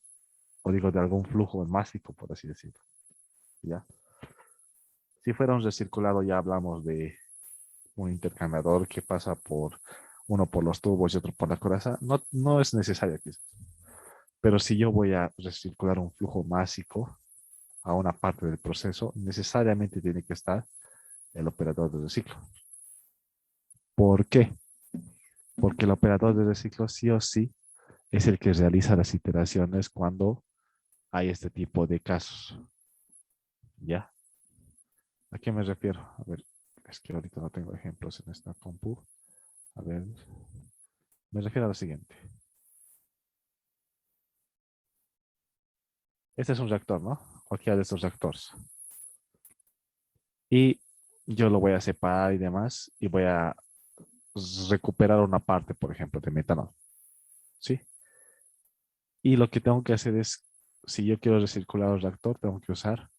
o digo, de algún flujo másico, por así decirlo. ¿Ya? Si fuera un recirculado, ya hablamos de un intercambiador que pasa por uno por los tubos y otro por la coraza. No, no es necesario quizás. Pero si yo voy a recircular un flujo másico a una parte del proceso, necesariamente tiene que estar el operador de reciclo. ¿Por qué? Porque el operador de reciclo sí o sí es el que realiza las iteraciones cuando hay este tipo de casos. ¿Ya? ¿A qué me refiero? A ver, es que ahorita no tengo ejemplos en esta compu. A ver, me refiero a lo siguiente. Este es un reactor, ¿no? Cualquiera de estos reactores. Y yo lo voy a separar y demás, y voy a recuperar una parte, por ejemplo, de metanol. ¿Sí? Y lo que tengo que hacer es, si yo quiero recircular el reactor, tengo que usar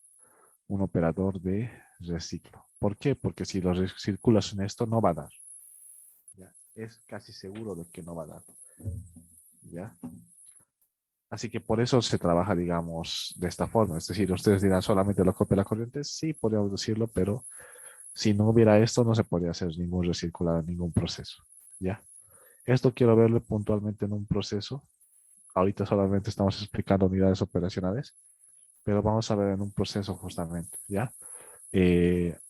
un operador de reciclo. ¿Por qué? Porque si lo recirculas en esto, no va a dar. ¿Ya? Es casi seguro de que no va a dar. ¿Ya? Así que por eso se trabaja, digamos, de esta forma. Es decir, ustedes dirán solamente lo copia la corriente. Sí, podríamos decirlo, pero si no hubiera esto, no se podría hacer ningún recirculado, ningún proceso. ¿Ya? Esto quiero verlo puntualmente en un proceso. Ahorita solamente estamos explicando unidades operacionales, pero vamos a ver en un proceso justamente, ¿ya?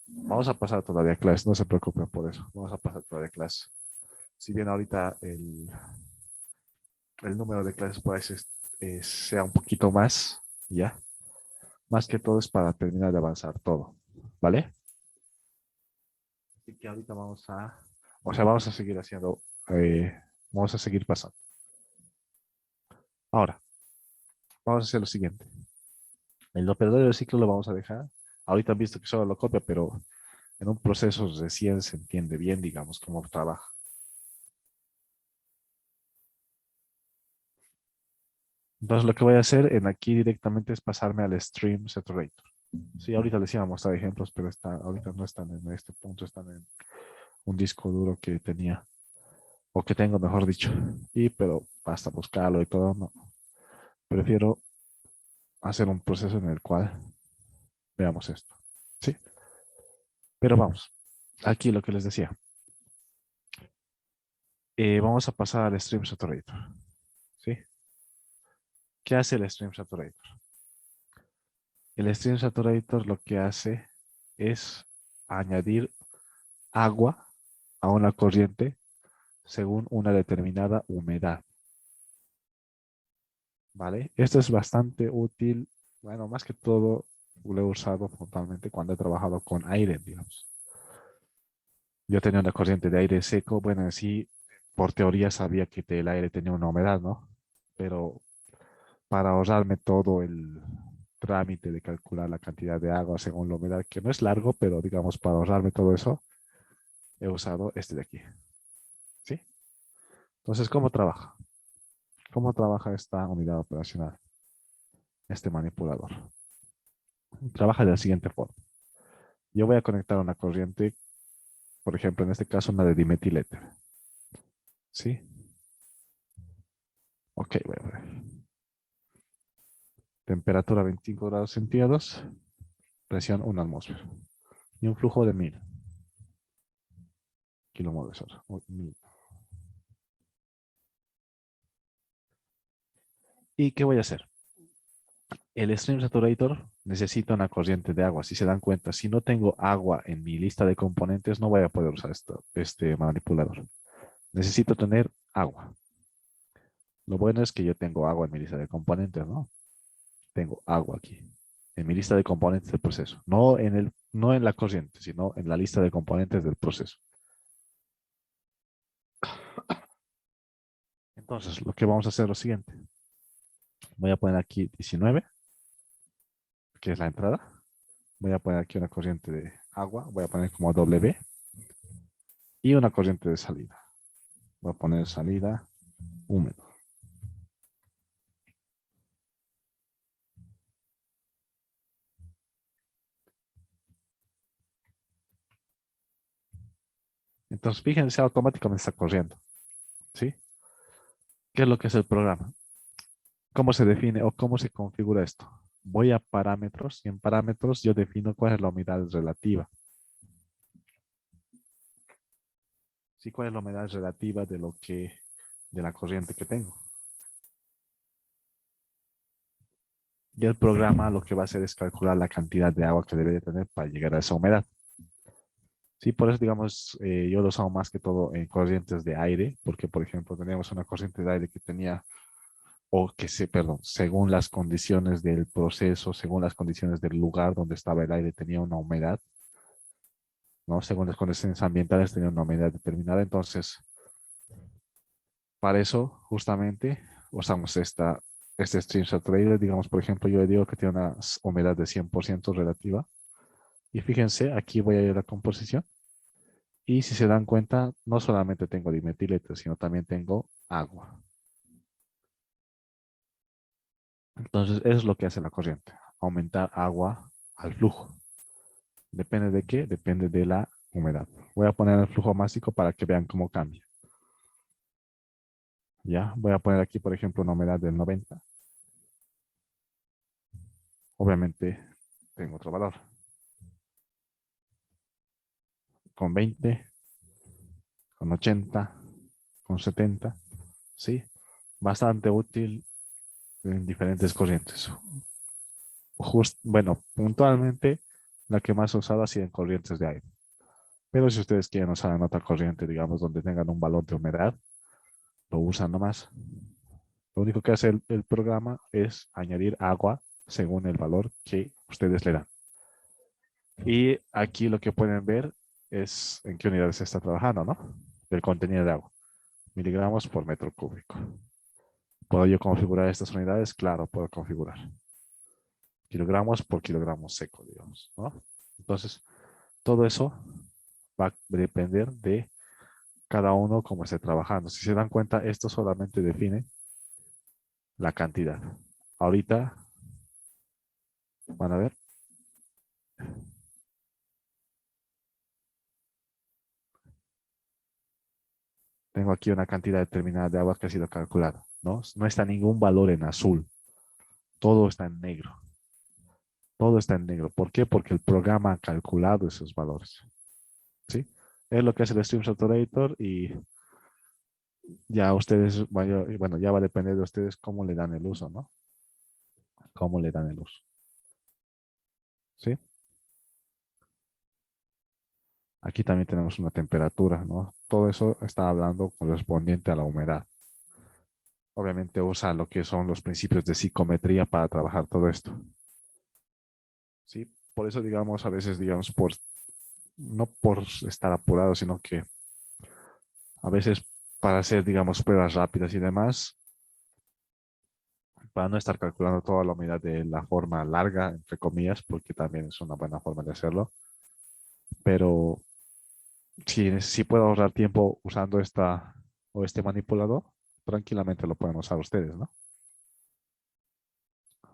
Vamos a pasar todavía a clase, no se preocupen por eso. Vamos a pasar todavía a clase. Si bien ahorita el número de clases puede ser, sea un poquito más, ¿ya? Más que todo es para terminar de avanzar todo, ¿vale? Así que ahorita o sea, vamos a seguir haciendo, vamos a seguir pasando. Ahora, vamos a hacer lo siguiente. El operador del ciclo lo vamos a dejar. Ahorita han visto que solo lo copia, pero en un proceso recién se entiende bien, digamos, cómo trabaja. Entonces lo que voy a hacer en aquí directamente es pasarme al Stream Saturator. Sí, ahorita les iba a mostrar ejemplos, pero ahorita no están en este punto, están en un disco duro que tenía, o que tengo, mejor dicho. Pero basta buscarlo y todo, no. Prefiero hacer un proceso en el cual veamos esto. Sí, pero vamos. Aquí lo que les decía. Vamos a pasar al Stream Saturator. ¿Sí? ¿Qué hace el Stream Saturator? El Stream Saturator lo que hace es añadir agua a una corriente según una determinada humedad. ¿Vale? Esto es bastante útil. Bueno, más que todo lo he usado totalmente cuando he trabajado con aire, digamos. Yo tenía una corriente de aire seco. Bueno, sí, por teoría sabía que el aire tenía una humedad, ¿no? Pero para ahorrarme todo el trámite de calcular la cantidad de agua según la humedad, que no es largo, pero digamos, para ahorrarme todo eso, he usado este de aquí. ¿Sí? Entonces, ¿cómo trabaja? ¿Cómo trabaja esta unidad operacional? Este manipulador. Trabaja de la siguiente forma. Yo voy a conectar una corriente, por ejemplo, en este caso una de dimetiléter. ¿Sí? Ok, voy a ver. Temperatura 25 grados centígrados, presión 1 atmósfera y un flujo de 1000 kilómetros hora. ¿Y qué voy a hacer? El Stream Saturator necesita una corriente de agua. Si se dan cuenta, si no tengo agua en mi lista de componentes, no voy a poder usar este manipulador. Necesito tener agua. Lo bueno es que yo tengo agua en mi lista de componentes, ¿no? Tengo agua aquí, en mi lista de componentes del proceso. No en la corriente, sino en la lista de componentes del proceso. Entonces, lo que vamos a hacer es lo siguiente. Voy a poner aquí 19, que es la entrada. Voy a poner aquí una corriente de agua. Voy a poner como W y una corriente de salida. Voy a poner salida húmedo. Entonces, fíjense, automáticamente está corriendo. ¿Sí? ¿Qué es lo que es el programa? ¿Cómo se define o cómo se configura esto? Voy a parámetros y en parámetros yo defino cuál es la humedad relativa. Sí, cuál es la humedad relativa de la corriente que tengo. Y el programa lo que va a hacer es calcular la cantidad de agua que debe de tener para llegar a esa humedad. Sí, por eso, digamos, yo lo usaba más que todo en corrientes de aire, porque, por ejemplo, teníamos una corriente de aire que tenía, perdón, según las condiciones del proceso, según las condiciones del lugar donde estaba el aire, tenía una humedad, ¿no? Según las condiciones ambientales, tenía una humedad determinada. Entonces, para eso, justamente, usamos este stream saturated. Digamos, por ejemplo, yo le digo que tiene una humedad de 100% relativa. Y fíjense, aquí voy a ir a la composición. Y si se dan cuenta, no solamente tengo dimetileto, sino también tengo agua. Entonces, eso es lo que hace la corriente. Aumentar agua al flujo. ¿Depende de qué? Depende de la humedad. Voy a poner el flujo másico para que vean cómo cambia. Ya, voy a poner aquí, por ejemplo, una humedad del 90. Obviamente, tengo otro valor. Con 20, con 80, con 70. ¿Sí? Bastante útil en diferentes corrientes. Bueno, puntualmente, la que más he usado ha sido en corrientes de aire. Pero si ustedes quieren usar en otra corriente, digamos, donde tengan un valor de humedad, lo usan nomás. Lo único que hace el programa es añadir agua según el valor que ustedes le dan. Y aquí lo que pueden ver es en qué unidades se está trabajando, ¿no? El contenido de agua. Miligramos por metro cúbico. ¿Puedo yo configurar estas unidades? Claro, puedo configurar. Kilogramos por kilogramo seco, digamos, ¿no? Entonces, todo eso va a depender de cada uno cómo esté trabajando. Si se dan cuenta, esto solamente define la cantidad. Ahorita, van a ver, tengo aquí una cantidad determinada de agua que ha sido calculada, ¿no? No está ningún valor en azul, todo está en negro. Todo está en negro. ¿Por qué? Porque el programa ha calculado esos valores, ¿sí? Es lo que hace el Stream Saturator y ya ustedes, bueno, ya va a depender de ustedes cómo le dan el uso, ¿no? Cómo le dan el uso, ¿sí? Aquí también tenemos una temperatura, ¿no? Todo eso está hablando correspondiente a la humedad. Obviamente usa lo que son los principios de psicometría para trabajar todo esto, ¿sí? Por eso, digamos, a veces, digamos, no por estar apurado, sino que a veces para hacer, digamos, pruebas rápidas y demás, para no estar calculando toda la humedad de la forma larga, entre comillas, porque también es una buena forma de hacerlo, pero si puedo ahorrar tiempo usando este manipulador, tranquilamente lo pueden usar ustedes, ¿no?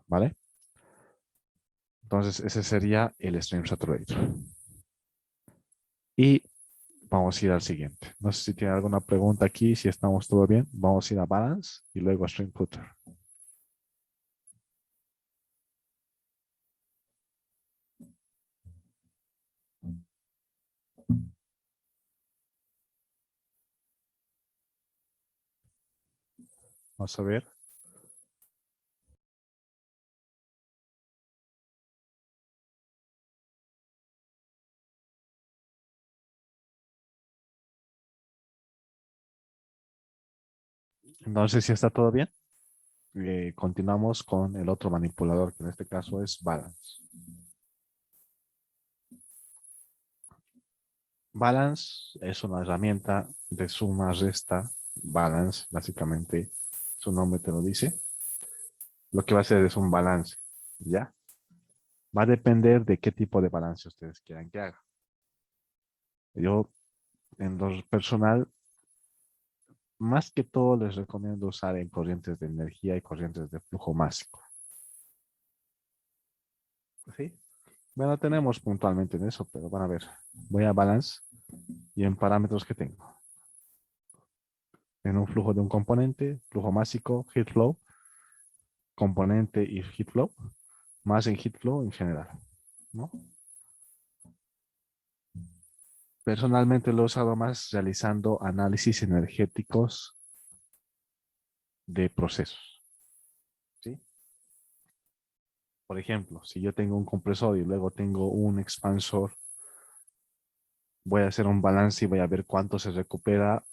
¿Vale? Entonces, ese sería el Stream Saturator. Y vamos a ir al siguiente. No sé si tiene alguna pregunta aquí, si estamos todo bien. Vamos a ir a Balance y luego a Stream Putter. Vamos a ver. Entonces, si está todo bien, continuamos con el otro manipulador, que en este caso es balance. Balance es una herramienta de suma, resta, balance, básicamente su nombre te lo dice. Lo que va a hacer es un balance, ¿ya? Va a depender de qué tipo de balance ustedes quieran que haga. Yo, en lo personal, más que todo les recomiendo usar en corrientes de energía y corrientes de flujo másico. ¿Sí? Bueno, tenemos puntualmente en eso, pero van a ver. Voy a balance y en parámetros que tengo. En un flujo de un componente, flujo másico, heat flow, componente y heat flow, más en heat flow en general, ¿no? Personalmente lo he usado más realizando análisis energéticos de procesos, ¿sí? Por ejemplo, si yo tengo un compresor y luego tengo un expansor, voy a hacer un balance y voy a ver cuánto se recupera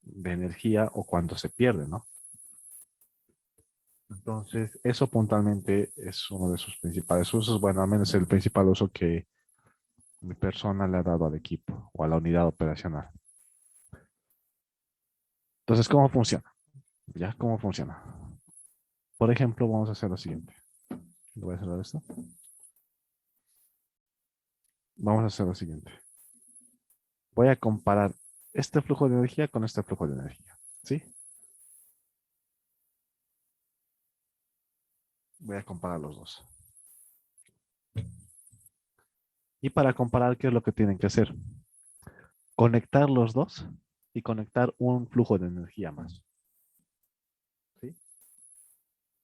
de energía o cuánto se pierde, ¿no? Entonces, eso puntualmente es uno de sus principales usos. Bueno, al menos el principal uso que mi persona le ha dado al equipo o a la unidad operacional. Entonces, ¿cómo funciona? ¿Ya? ¿Cómo funciona? Por ejemplo, vamos a hacer lo siguiente. Voy a cerrar esto. Vamos a hacer lo siguiente. Voy a comparar este flujo de energía con este flujo de energía. ¿Sí? Voy a comparar los dos. Y para comparar, ¿qué es lo que tienen que hacer? Conectar los dos y conectar un flujo de energía más. ¿Sí?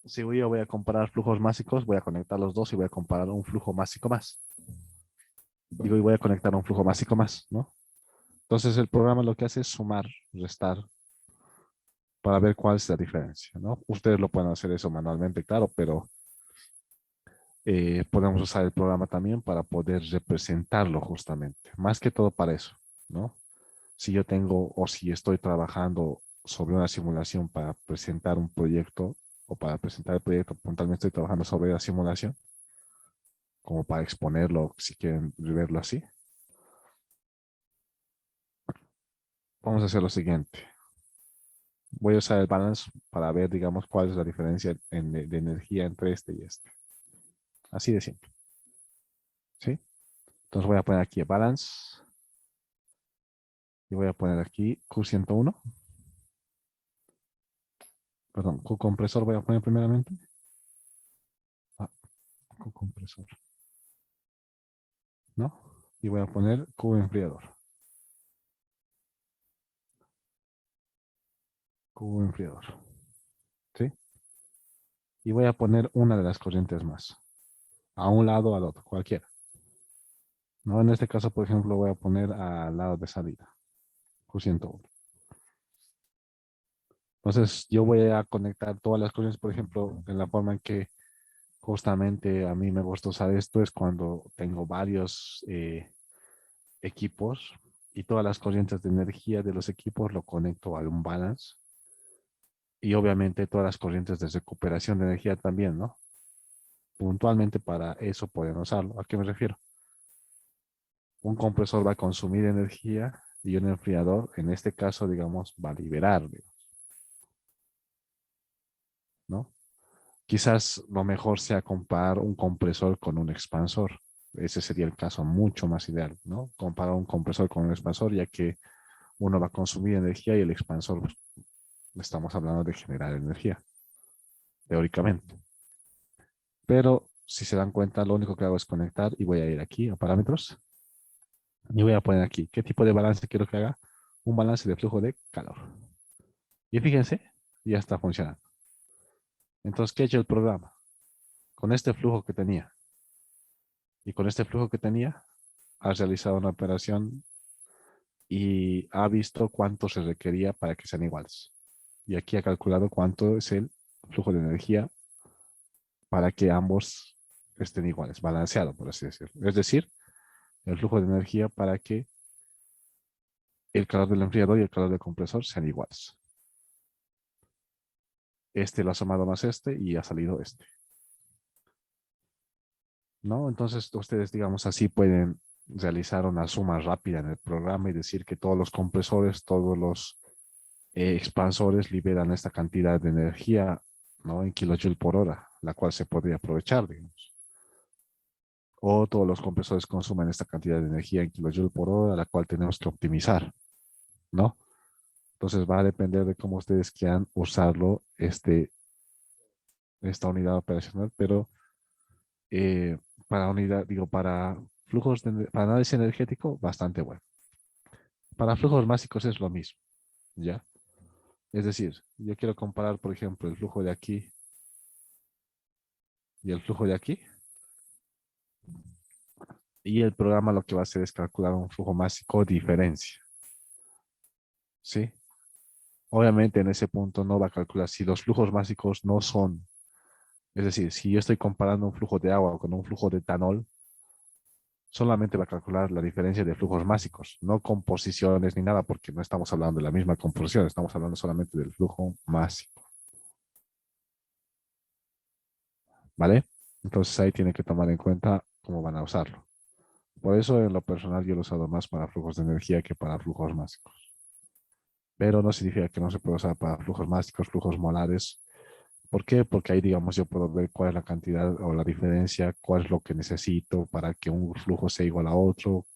Si yo voy a comparar flujos másicos, voy a conectar los dos y voy a comparar un flujo másico más. Digo, y voy a conectar un flujo másico más, ¿no? Entonces el programa lo que hace es sumar, restar, para ver cuál es la diferencia, ¿no? Ustedes lo pueden hacer eso manualmente, claro, pero podemos usar el programa también para poder representarlo justamente, más que todo para eso, ¿no? Si yo tengo o si estoy trabajando sobre una simulación para presentar un proyecto o para presentar el proyecto, puntualmente estoy trabajando sobre la simulación, como para exponerlo, si quieren verlo así. Vamos a hacer lo siguiente. Voy a usar el balance para ver, digamos, cuál es la diferencia de energía entre este y este. Así de simple, ¿sí? Entonces voy a poner aquí el balance y voy a poner aquí Q101. Perdón, Q compresor voy a poner primeramente. Ah, Q compresor, ¿no? Y voy a poner Q enfriador. Q enfriador, ¿sí? Y voy a poner una de las corrientes más. A un lado o al otro, cualquiera. ¿No? En este caso, por ejemplo, voy a poner al lado de salida. Q101. Entonces, yo voy a conectar todas las corrientes, por ejemplo, en la forma en que justamente a mí me gusta usar esto es cuando tengo varios equipos y todas las corrientes de energía de los equipos lo conecto a un balance y obviamente todas las corrientes de recuperación de energía también, ¿no? Puntualmente para eso pueden usarlo. ¿A qué me refiero? Un compresor va a consumir energía y un enfriador, en este caso, digamos, va a liberar, ¿no? Quizás lo mejor sea comparar un compresor con un expansor. Ese sería el caso mucho más ideal, ¿no? Comparar un compresor con un expansor, ya que uno va a consumir energía y el expansor, pues, estamos hablando de generar energía, teóricamente. Pero si se dan cuenta, lo único que hago es conectar y voy a ir aquí a parámetros y voy a poner aquí, ¿qué tipo de balance quiero que haga? Un balance de flujo de calor. Y fíjense, ya está funcionando. Entonces, ¿qué ha hecho el programa? Con este flujo que tenía y con este flujo que tenía, ha realizado una operación y ha visto cuánto se requería para que sean iguales. Y aquí ha calculado cuánto es el flujo de energía para que ambos estén iguales, balanceado, por así decirlo. Es decir, el flujo de energía para que el calor del enfriador y el calor del compresor sean iguales. este lo ha sumado más este y ha salido este, ¿no? Entonces ustedes, digamos así, pueden realizar una suma rápida en el programa y decir que todos los compresores, todos los expansores liberan esta cantidad de energía, ¿no? En kilojoule por hora, la cual se podría aprovechar, digamos. O todos los compresores consumen esta cantidad de energía en kilojoule por hora, la cual tenemos que optimizar, ¿no? Entonces va a depender de cómo ustedes quieran usarlo, esta unidad operacional, pero eh, para unidad, digo, para flujos para análisis energético, bastante bueno. Para flujos básicos es lo mismo, ¿ya? Es decir, yo quiero comparar, por ejemplo, el flujo de aquí y el flujo de aquí, y el programa lo que va a hacer es calcular un flujo másico diferencia, ¿sí? Obviamente en ese punto no va a calcular si los flujos básicos no son, es decir, si yo estoy comparando un flujo de agua con un flujo de etanol, solamente va a calcular la diferencia de flujos básicos, no composiciones ni nada, porque no estamos hablando de la misma composición, estamos hablando solamente del flujo másico, ¿vale? Entonces ahí tienen que tomar en cuenta cómo van a usarlo. Por eso en lo personal yo lo he usado más para flujos de energía que para flujos básicos. Pero no significa que no se pueda usar para flujos básicos, flujos molares. ¿Por qué? Porque ahí, digamos, yo puedo ver cuál es la cantidad o la diferencia, cuál es lo que necesito para que un flujo sea igual a otro.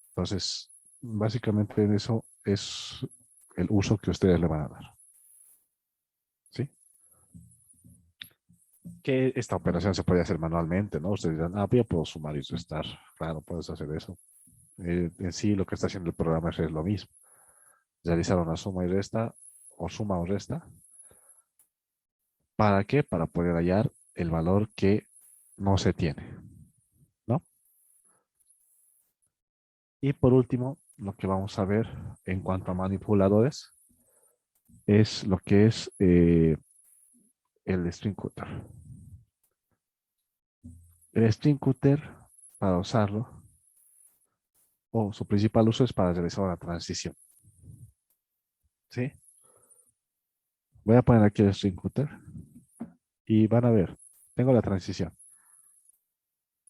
Entonces, básicamente en eso es el uso que ustedes le van a dar. ¿Sí? Que esta operación se puede hacer manualmente, ¿no? Ustedes dirán, yo puedo sumar y restar. Claro, puedes hacer eso. En sí, lo que está haciendo el programa es lo mismo. Realizar una suma y resta, o suma o resta. ¿Para qué? Para poder hallar el valor que no se tiene, ¿no? Y por último, lo que vamos a ver en cuanto a manipuladores es lo que es el string cutter. El string cutter, para usarlo, o su principal uso es para realizar una transición. ¿Sí? Voy a poner aquí el string cutter y van a ver, tengo la transición.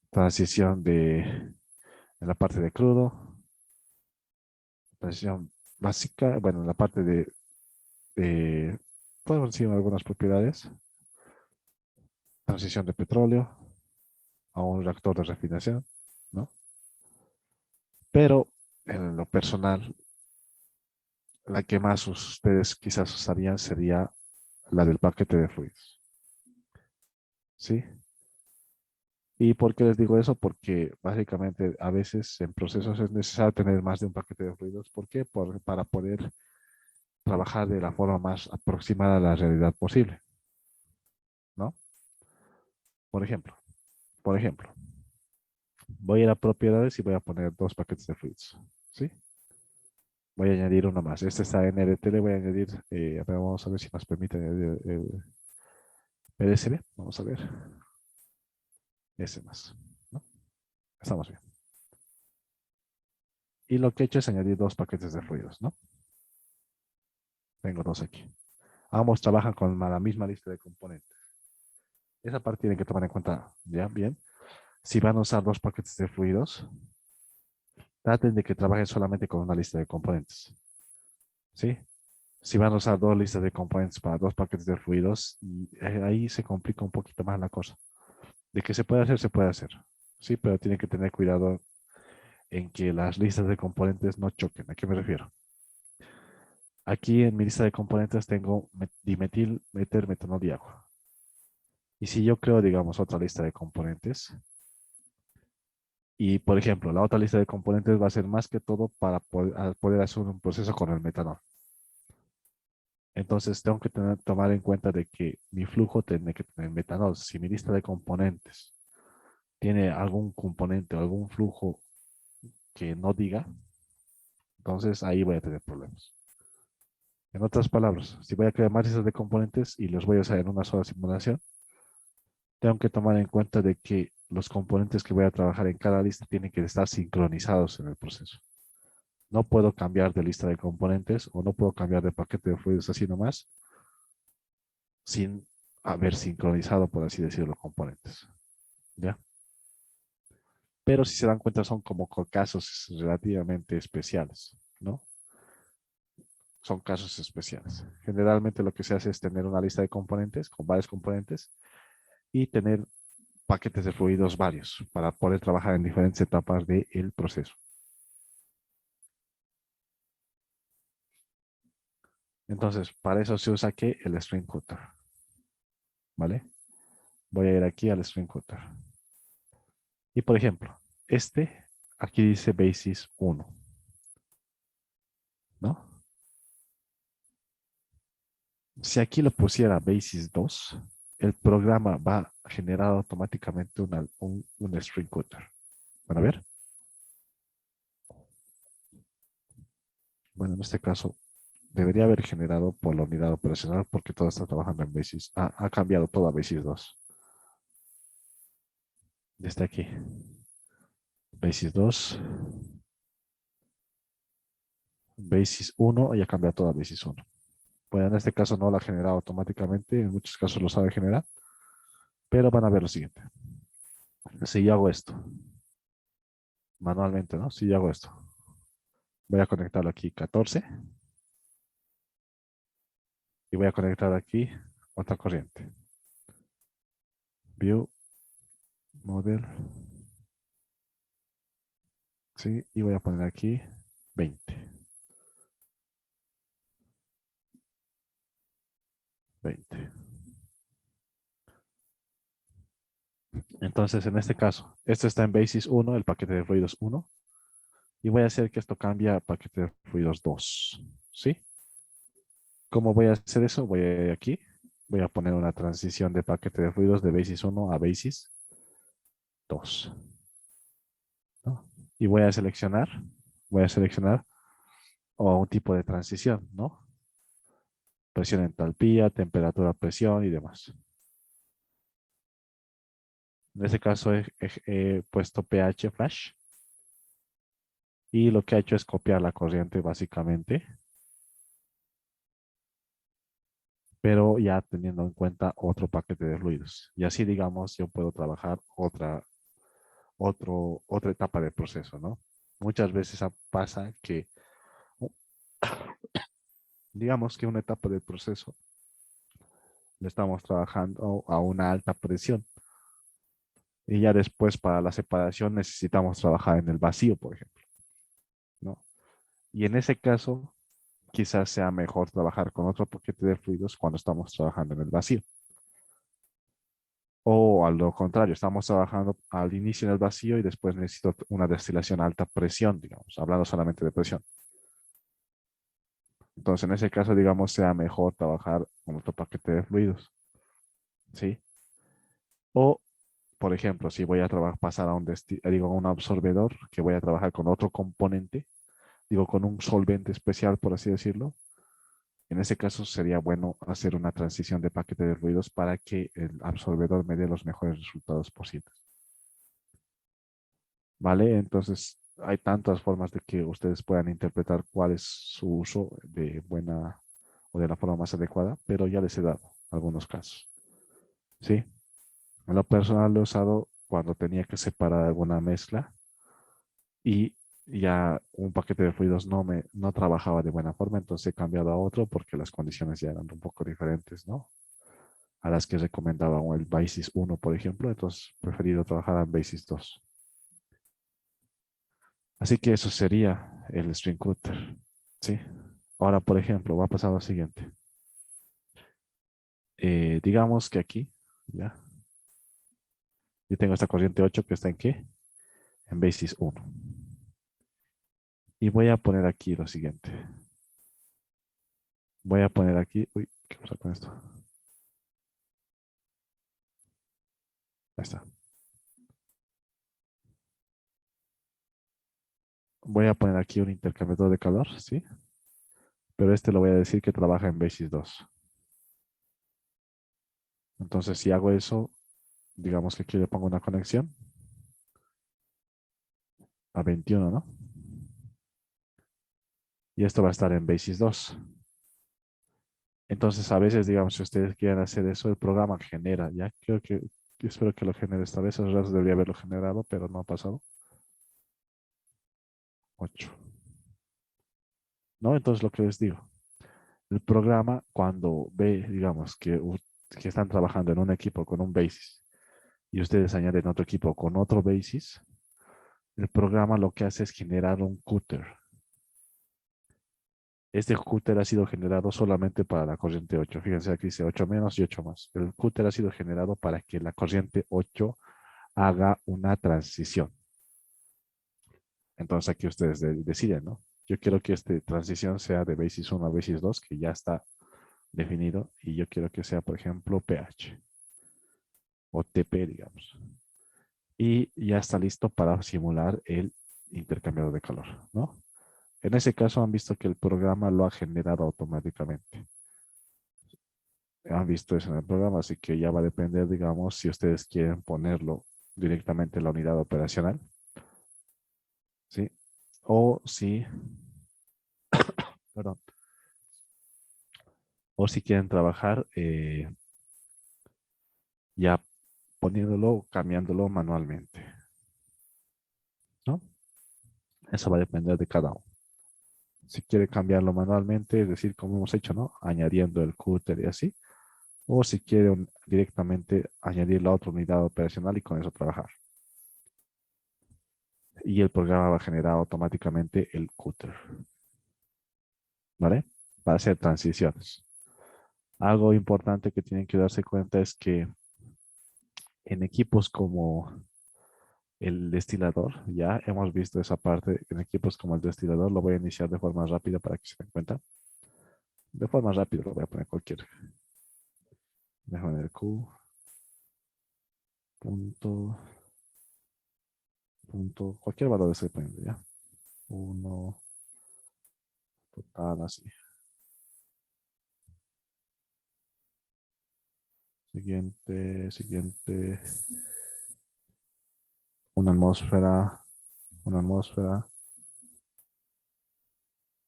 Transición en la parte de crudo, transición básica, bueno, en la parte podemos decir algunas propiedades, transición de petróleo a un reactor de refinación, ¿no? Pero en lo personal, la que más ustedes quizás usarían sería la del paquete de fluidos, ¿sí? ¿Y por qué les digo eso? Porque básicamente a veces en procesos es necesario tener más de un paquete de fluidos. ¿Por qué? Para poder trabajar de la forma más aproximada a la realidad posible, ¿no? Por ejemplo, por ejemplo, voy a ir a propiedades y voy a poner dos paquetes de fluidos, ¿sí? Voy a añadir uno más. Este está en NDT, le voy a añadir, a ver, vamos a ver si nos permite añadir el PDSB. Vamos a ver. Ese más, ¿no? Estamos bien. Y lo que he hecho es añadir dos paquetes de fluidos, ¿no? Tengo dos aquí. Ambos trabajan con la misma lista de componentes. Esa parte tienen que tomar en cuenta, ¿ya? Bien. Si van a usar dos paquetes de fluidos, traten de que trabajen solamente con una lista de componentes, ¿sí? Si van a usar dos listas de componentes para dos paquetes de fluidos, ahí se complica un poquito más la cosa. De que se puede hacer, se puede hacer. Sí, pero tienen que tener cuidado en que las listas de componentes no choquen. ¿A qué me refiero? Aquí en mi lista de componentes tengo dimetil, meter, metanol y agua. Y si yo creo, digamos, otra lista de componentes, y por ejemplo, la otra lista de componentes va a ser más que todo para poder hacer un proceso con el metanol. Entonces tengo que tomar en cuenta de que mi flujo tiene que tener metanol. Si mi lista de componentes tiene algún componente o algún flujo que no diga, entonces ahí voy a tener problemas. En otras palabras, si voy a crear más listas de componentes y los voy a usar en una sola simulación, tengo que tomar en cuenta de que los componentes que voy a trabajar en cada lista tienen que estar sincronizados en el proceso. No puedo cambiar de lista de componentes o no puedo cambiar de paquete de fluidos así nomás sin haber sincronizado, por así decirlo, los componentes. ¿Ya? Pero si se dan cuenta son como casos relativamente especiales, ¿no? Son casos especiales. Generalmente lo que se hace es tener una lista de componentes con varios componentes y tener paquetes de fluidos varios para poder trabajar en diferentes etapas del proceso. Entonces, para eso se usa que el stream cutter, ¿vale? Voy a ir aquí al stream cutter. Y por ejemplo, aquí dice basis 1, ¿no? Si aquí lo pusiera basis 2, el programa va a generar automáticamente un string cutter. Bueno, a ver. Bueno, en este caso debería haber generado por la unidad operacional porque todo está trabajando en basis. Ha cambiado todo a basis 2. Desde aquí. Basis 2. Basis 1 y ha cambiado todo a basis 1. Bueno, en este caso no lo ha generado automáticamente. En muchos casos lo sabe generar. Pero van a ver lo siguiente. Si yo hago esto manualmente, ¿no? Si yo hago esto. Voy a conectarlo aquí 14 y voy a conectar aquí otra corriente. View, model, sí, y voy a poner aquí 20. 20. Entonces, en este caso, esto está en basis 1, el paquete de fluidos 1, y voy a hacer que esto cambie a paquete de fluidos 2. ¿Sí? ¿Cómo voy a hacer eso? Voy a ir aquí, voy a poner una transición de paquete de fluidos de basis 1 a basis 2. ¿No? Y voy a seleccionar un tipo de transición, ¿no? Presión, entalpía, temperatura, presión y demás. En este caso he puesto pH flash y lo que ha hecho es copiar la corriente básicamente, pero ya teniendo en cuenta otro paquete de fluidos. Y así, digamos, yo puedo trabajar otra etapa del proceso, ¿no? Muchas veces pasa que, digamos que una etapa del proceso le estamos trabajando a una alta presión y ya después para la separación necesitamos trabajar en el vacío, por ejemplo, ¿no? Y en ese caso, quizás sea mejor trabajar con otro paquete de fluidos cuando estamos trabajando en el vacío. O a lo contrario, estamos trabajando al inicio en el vacío y después necesito una destilación a alta presión, digamos, hablando solamente de presión. Entonces, en ese caso, digamos, sea mejor trabajar con otro paquete de fluidos, ¿sí? O, por ejemplo, si voy a pasar a a un absorbedor, que voy a trabajar con otro componente, digo, con un solvente especial, por así decirlo. En ese caso sería bueno hacer una transición de paquete de fluidos para que el absorbedor me dé los mejores resultados posibles. ¿Vale? Entonces, hay tantas formas de que ustedes puedan interpretar cuál es su uso de buena o de la forma más adecuada, pero ya les he dado algunos casos. ¿Sí? En lo personal lo he usado cuando tenía que separar alguna mezcla y ya un paquete de fluidos no trabajaba de buena forma, entonces he cambiado a otro porque las condiciones ya eran un poco diferentes, ¿no? A las que recomendaba el Basis 1, por ejemplo, entonces he preferido trabajar en Basis 2. Así que eso sería el String Cutter, ¿sí? Ahora, por ejemplo, va a pasar lo siguiente. Digamos que aquí, ¿ya? Yo tengo esta corriente 8 que está en ¿qué? En Basis 1. Y voy a poner aquí lo siguiente. Voy a poner aquí, uy, ¿qué pasa con esto? Ahí está. Voy a poner aquí un intercambiador de calor, ¿sí? Pero este lo voy a decir que trabaja en Basis 2. Entonces, si hago eso, digamos que aquí le pongo una conexión a 21, ¿no? Y esto va a estar en Basis 2. Entonces, a veces, digamos, si ustedes quieren hacer eso, el programa genera, ya creo que, espero que lo genere esta vez, hace rato debería haberlo generado, pero no ha pasado. 8. ¿No? Entonces, lo que les digo, el programa cuando ve, digamos, que están trabajando en un equipo con un basis y ustedes añaden otro equipo con otro basis, el programa lo que hace es generar un cúter. Este cúter ha sido generado solamente para la corriente 8. Fíjense, aquí dice 8 menos y 8 más. El cúter ha sido generado para que la corriente 8 haga una transición. Entonces aquí ustedes deciden, ¿no? Yo quiero que esta transición sea de basis 1 a basis 2, que ya está definido, y yo quiero que sea, por ejemplo, pH o TP, digamos. Y ya está listo para simular el intercambiador de calor, ¿no? En ese caso han visto que el programa lo ha generado automáticamente. Han visto eso en el programa, así que ya va a depender, digamos, si ustedes quieren ponerlo directamente en la unidad operacional, ¿sí? O si, perdón, o si quieren trabajar ya poniéndolo, cambiándolo manualmente, ¿no? Eso va a depender de cada uno. Si quiere cambiarlo manualmente, es decir, como hemos hecho, ¿no? Añadiendo el cúter y así, o si quiere directamente añadir la otra unidad operacional y con eso trabajar. Y el programa va a generar automáticamente el cúter, ¿vale? Para hacer transiciones. Algo importante que tienen que darse cuenta es que en equipos como el destilador, ya hemos visto esa parte, en equipos como el destilador, lo voy a iniciar de forma rápida para que se den cuenta. De forma rápida lo voy a poner cualquier. Déjame ver Q, punto, punto, cualquier valor estoy poniendo ya. 1, total, así. Siguiente, siguiente. Una atmósfera, una atmósfera.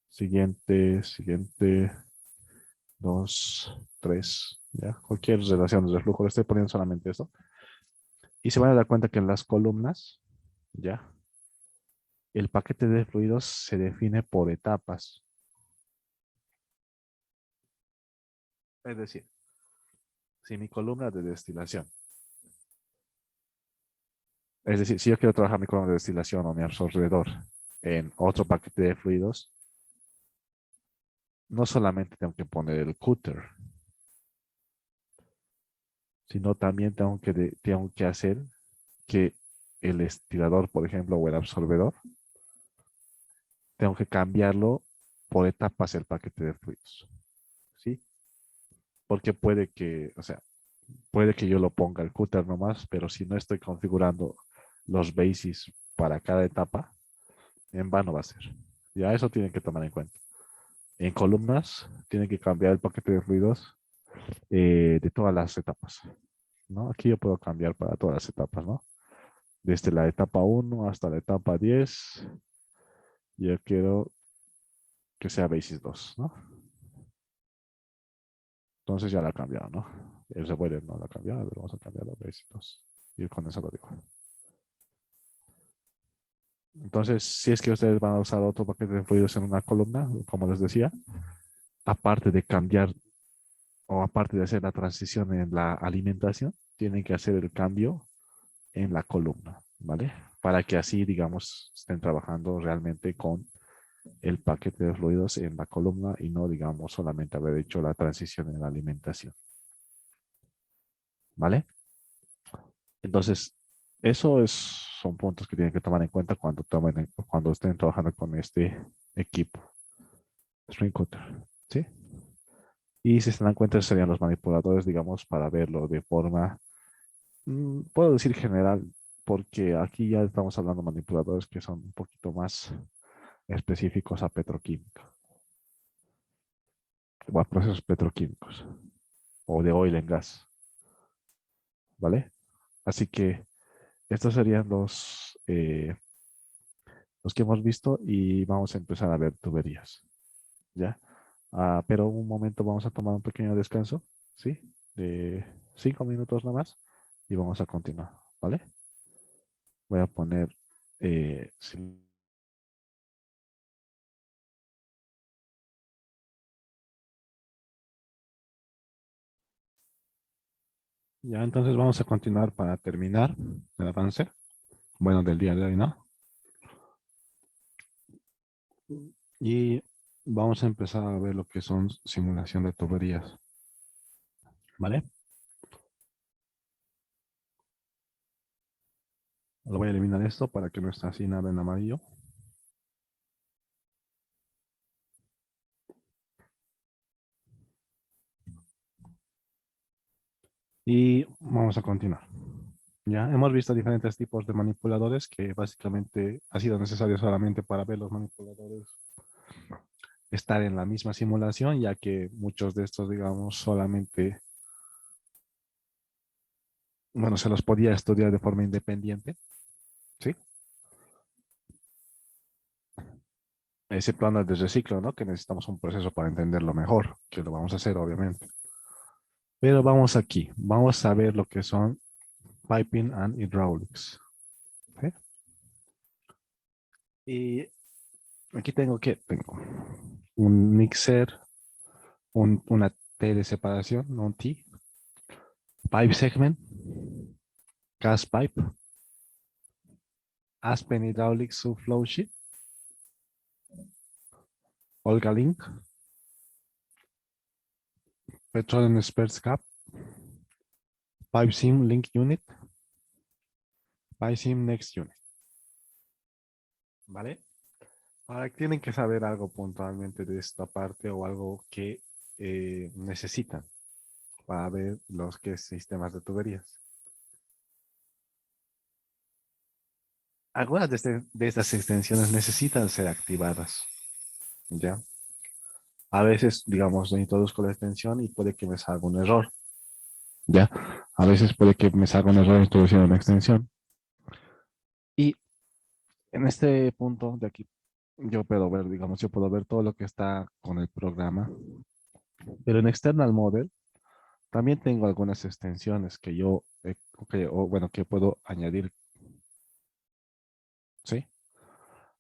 Siguiente, siguiente. 2, 3, ya, cualquier relación de flujo, le estoy poniendo solamente eso. Y se van a dar cuenta que en las columnas, ya, el paquete de fluidos se define por etapas. Es decir, si mi columna de destilación, es decir, si yo quiero trabajar mi columna de destilación o mi absorbedor en otro paquete de fluidos, no solamente tengo que poner el cúter, sino también tengo que hacer que el estilador, por ejemplo, o el absorbedor, tengo que cambiarlo por etapas el paquete de fluidos. ¿Sí? Porque puede que, o sea, puede que yo lo ponga el cúter nomás, pero si no estoy configurando los bases para cada etapa, en vano va a ser. Ya eso tienen que tomar en cuenta. En columnas, tienen que cambiar el paquete de fluidos de todas las etapas, ¿no? Aquí yo puedo cambiar para todas las etapas, ¿no? Desde la etapa 1 hasta la etapa 10, yo quiero que sea basis 2, ¿no? Entonces ya la ha cambiado, ¿no? El reboiler no la ha cambiado, pero vamos a cambiar los basis 2. Y con eso lo digo. Entonces, si es que ustedes van a usar otro paquete de fluidos en una columna, como les decía, aparte de cambiar o aparte de hacer la transición en la alimentación, tienen que hacer el cambio en la columna, ¿vale? Para que así, digamos, estén trabajando realmente con el paquete de fluidos en la columna y no, digamos, solamente haber hecho la transición en la alimentación, ¿vale? Entonces, son puntos que tienen que tomar en cuenta cuando estén trabajando con este equipo, String Cutter, ¿sí? Y si se dan cuenta, serían los manipuladores, digamos, para verlo de forma, puedo decir general, porque aquí ya estamos hablando de manipuladores que son un poquito más específicos a petroquímica o a procesos petroquímicos o de oil and gas, ¿vale? Así que estos serían los que hemos visto y vamos a empezar a ver tuberías, ¿ya? Pero un momento vamos a tomar un pequeño descanso, ¿sí? De 5 minutos nada más y vamos a continuar, ¿vale? Voy a poner, ya entonces vamos a continuar para terminar el avance, bueno, del día de hoy, ¿no? Y vamos a empezar a ver lo que son simulación de tuberías, ¿vale? Lo voy a eliminar esto para que no esté así nada en amarillo. Y vamos a continuar. Ya hemos visto diferentes tipos de manipuladores que básicamente ha sido necesario solamente para ver los manipuladores estar en la misma simulación, ya que muchos de estos, digamos, solamente, bueno, se los podía estudiar de forma independiente, ¿sí? Excepto en de reciclo, ¿no? Que necesitamos un proceso para entenderlo mejor, que lo vamos a hacer, obviamente. Pero vamos aquí, vamos a ver lo que son piping and hydraulics, ¿sí? Y aquí tengo un mixer, una T de separación, no un T, pipe segment, gas pipe, Aspen hydraulic subflow sheet, Olga link, petroleum experts cap, pipe sim link unit, pipe sim next unit, ¿vale? Ahora tienen que saber algo puntualmente de esta parte o algo que necesitan para ver los que sistemas de tuberías. Algunas de estas extensiones necesitan ser activadas, ¿ya? A veces, digamos, lo introduzco la extensión y puede que me salga un error, ¿ya? A veces puede que me salga un error introduciendo una extensión. Y en este punto de aquí, yo puedo ver, digamos, yo puedo ver todo lo que está con el programa, pero en External Model también tengo algunas extensiones que yo, o bueno, que puedo añadir, ¿sí?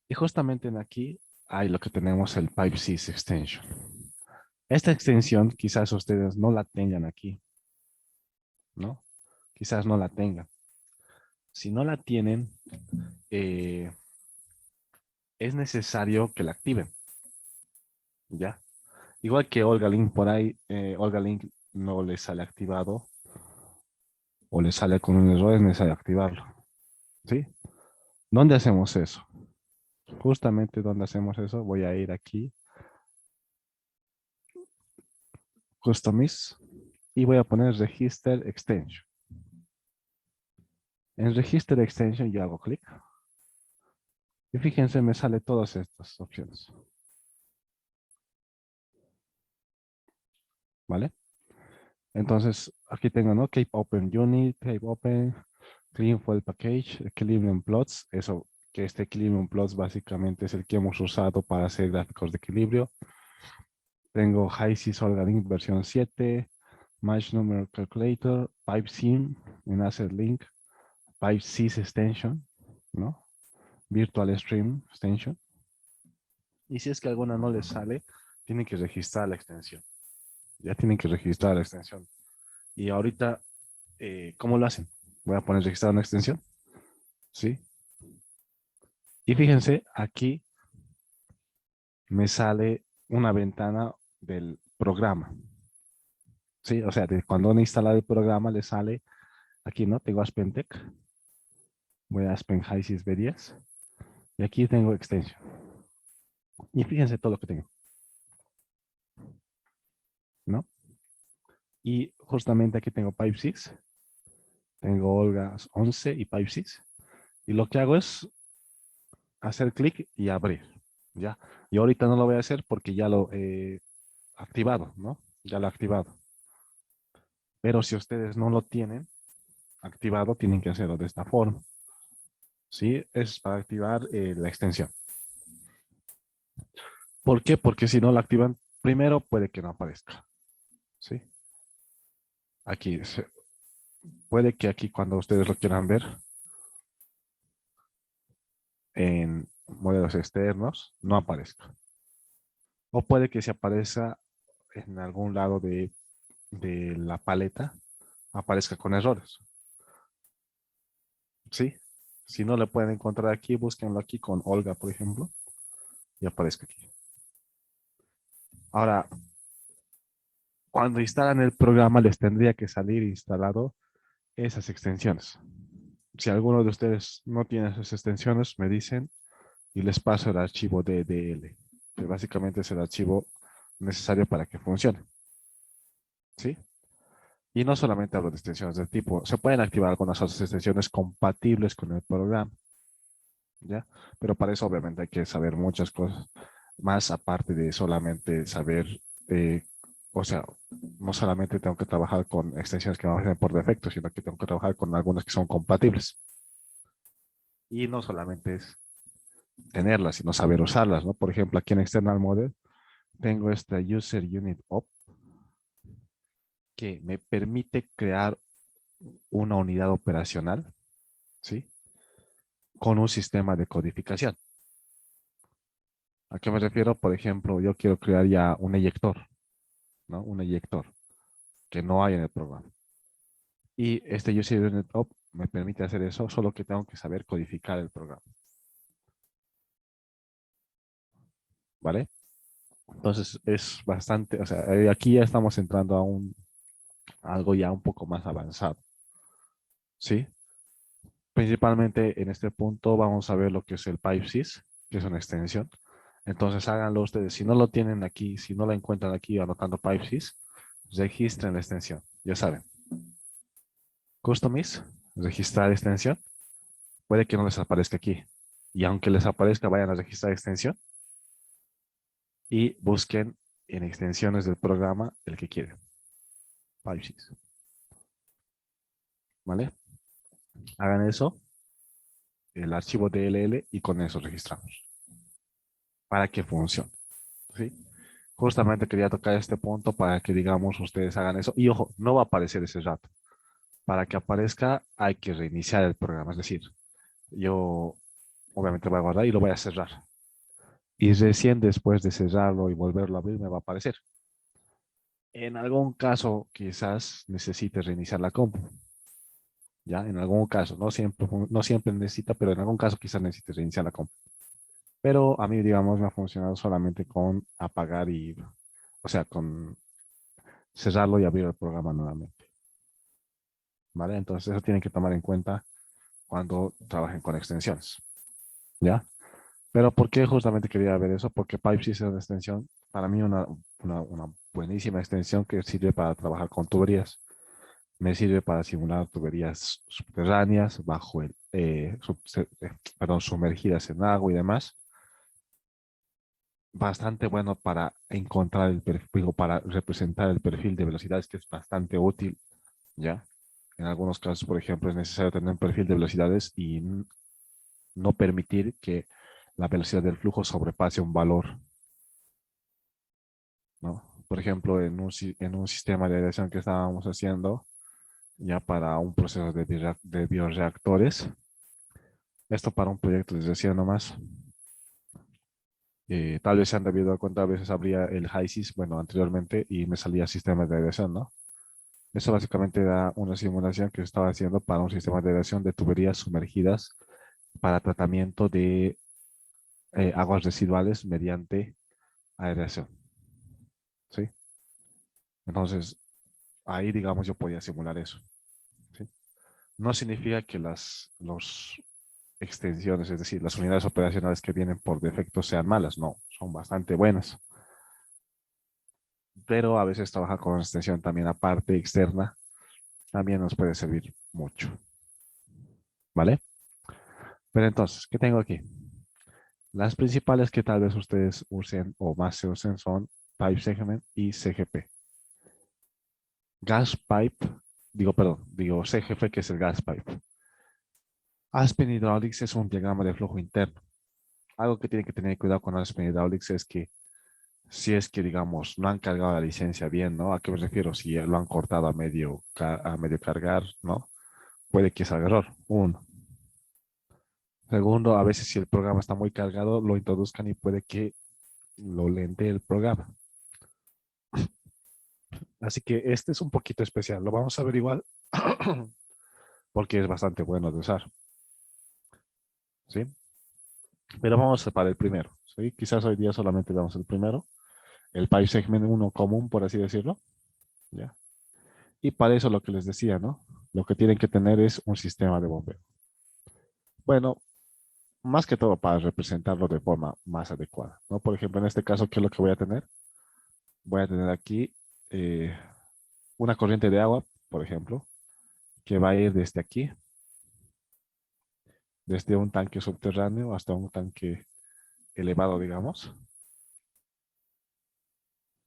Y justamente en aquí hay lo que tenemos el Pipe Sys Extension. Esta extensión quizás ustedes no la tengan aquí, ¿no? Quizás no la tengan. Si no la tienen, eh, es necesario que la activen, ¿ya? Igual que Olga Link por ahí, Olga Link no le sale activado o le sale con un error, es necesario activarlo, ¿sí? ¿Dónde hacemos eso? Justamente donde hacemos eso, voy a ir aquí, Customize, y voy a poner Register Extension. En Register Extension yo hago clic y fíjense, me sale todas estas opciones, ¿vale? Entonces, aquí tengo, ¿no? Keep Open Unit, Keep Open, Clean Fuel Package, Equilibrium Plots, eso, que este Equilibrium Plots básicamente es el que hemos usado para hacer gráficos de equilibrio. Tengo HiSys Organic versión 7, Match Number Calculator, Pipe Sim, en Asset Link, Pipe Sys Extension, ¿no? Virtual Stream Extension. Y si es que alguna no les sale, tienen que registrar la extensión. Ya tienen que registrar la extensión. Y ahorita, ¿cómo lo hacen? Voy a poner registrar una extensión, ¿sí? Y fíjense, aquí me sale una ventana del programa, ¿sí? O sea, cuando uno instala el programa, le sale, aquí, ¿no? Tengo AspenTech, voy a Aspen HiSys V10, y aquí tengo extensión. Y fíjense todo lo que tengo, ¿no? Y justamente aquí tengo Pipe6, tengo Olga 11 y Pipe6. Y lo que hago es hacer clic y abrir, ¿ya? Y ahorita no lo voy a hacer porque ya lo he activado, ¿no? Ya lo he activado. Pero si ustedes no lo tienen activado, tienen que hacerlo de esta forma, ¿sí? Es para activar la extensión. ¿Por qué? Porque si no la activan, Primero puede que no aparezca, ¿sí? Aquí, puede que aquí cuando ustedes lo quieran ver en modelos externos, no aparezca. O puede que se aparezca en algún lado de la paleta, aparezca con errores, ¿sí? Si no le pueden encontrar aquí, búsquenlo aquí con Olga, por ejemplo, y aparezca aquí. Ahora, cuando instalan el programa, les tendría que salir instalado esas extensiones. Si alguno de ustedes no tiene esas extensiones, me dicen y les paso el archivo DDL, que básicamente es el archivo necesario para que funcione, ¿sí? Y no solamente hablo de extensiones del tipo, se pueden activar algunas otras extensiones compatibles con el programa, ¿ya? Pero para eso obviamente hay que saber muchas cosas, más aparte de solamente saber, eh, o sea, no solamente tengo que trabajar con extensiones que me hacen por defecto, sino que tengo que trabajar con algunas que son compatibles. Y no solamente es tenerlas, sino saber usarlas, ¿no? Por ejemplo, aquí en External Model tengo esta User Unit Op que me permite crear una unidad operacional, ¿sí? Con un sistema de codificación. ¿A qué me refiero? Por ejemplo, yo quiero crear ya un eyector, ¿no? Un eyector que no hay en el programa. Y este User Unit Op me permite hacer eso, solo que tengo que saber codificar el programa, ¿vale? Entonces es bastante, o sea, aquí ya estamos entrando a algo ya un poco más avanzado, ¿sí? Principalmente en este punto vamos a ver lo que es el PipeSys, que es una extensión. Entonces háganlo ustedes. Si no lo tienen aquí, si no lo encuentran aquí anotando PipeSys, registren la extensión. Ya saben. Customize, registrar extensión. Puede que no les aparezca aquí. Y aunque les aparezca, vayan a registrar extensión y busquen en extensiones del programa el que quieren. PipeSys. ¿Vale? Hagan eso, el archivo DLL y con eso registramos. Para que funcione. ¿Sí? Justamente quería tocar este punto para que, digamos, ustedes hagan eso. Y ojo, no va a aparecer ese rato. Para que aparezca hay que reiniciar el programa. Es decir, yo obviamente voy a guardar y lo voy a cerrar. Y recién después de cerrarlo y volverlo a abrir me va a aparecer. En algún caso quizás necesite reiniciar la compu. Ya, en algún caso, no siempre necesita, pero en algún caso quizás necesite reiniciar la compu. Pero a mí, digamos, me ha funcionado solamente con apagar y, o sea, con cerrarlo y abrir el programa nuevamente. ¿Vale? Entonces eso tienen que tomar en cuenta cuando trabajen con extensiones, ¿ya? Pero ¿por qué justamente quería ver eso? Porque PipeSys es una extensión, para mí una buenísima extensión que sirve para trabajar con tuberías. Me sirve para simular tuberías subterráneas, sumergidas en agua y demás. Bastante bueno para encontrar el perfil, o para representar el perfil de velocidades, que es bastante útil, ¿ya? En algunos casos, por ejemplo, es necesario tener un perfil de velocidades y no permitir que la velocidad del flujo sobrepase un valor, ¿no? Por ejemplo, en un sistema de aireación que estábamos haciendo ya para un proceso de bioreactores, esto para un proyecto desde decía nomás, tal vez se han debido dar cuenta, a veces abría el HISIS, bueno, anteriormente, y me salía sistema de aireación, ¿no? Eso básicamente era una simulación que se estaba haciendo para un sistema de aireación de tuberías sumergidas para tratamiento de aguas residuales mediante aireación, ¿sí? Entonces, ahí, digamos, yo podía simular eso, ¿sí? No significa que los extensiones, es decir, las unidades operacionales que vienen por defecto sean malas, no, son bastante buenas. Pero a veces trabajar con una extensión también aparte, externa, también nos puede servir mucho, ¿vale? Pero entonces, ¿qué tengo aquí? Las principales que tal vez ustedes usen o más se usen son Pipe Segment y CGP. Gas Pipe, digo CGP, que es el Gas Pipe. Aspen Hydraulics es un diagrama de flujo interno. Algo que tienen que tener cuidado con Aspen Hydraulics es que si es que, digamos, no han cargado la licencia bien, ¿no? ¿A qué me refiero? Si lo han cortado a medio cargar, ¿no? Puede que salga error. Uno. Segundo, a veces si el programa está muy cargado, lo introduzcan y puede que lo lente el programa. Así que este es un poquito especial. Lo vamos a ver igual porque es bastante bueno de usar, ¿sí? Pero vamos para el primero, ¿sí? Quizás hoy día solamente veamos el primero, el Pipe Segment uno común, por así decirlo, ¿ya? Y para eso lo que les decía, ¿no? Lo que tienen que tener es un sistema de bombeo. Bueno, más que todo para representarlo de forma más adecuada, ¿no? Por ejemplo, en este caso, ¿qué es lo que voy a tener? Voy a tener aquí eh, una corriente de agua, por ejemplo, que va a ir desde aquí, desde un tanque subterráneo hasta un tanque elevado, digamos,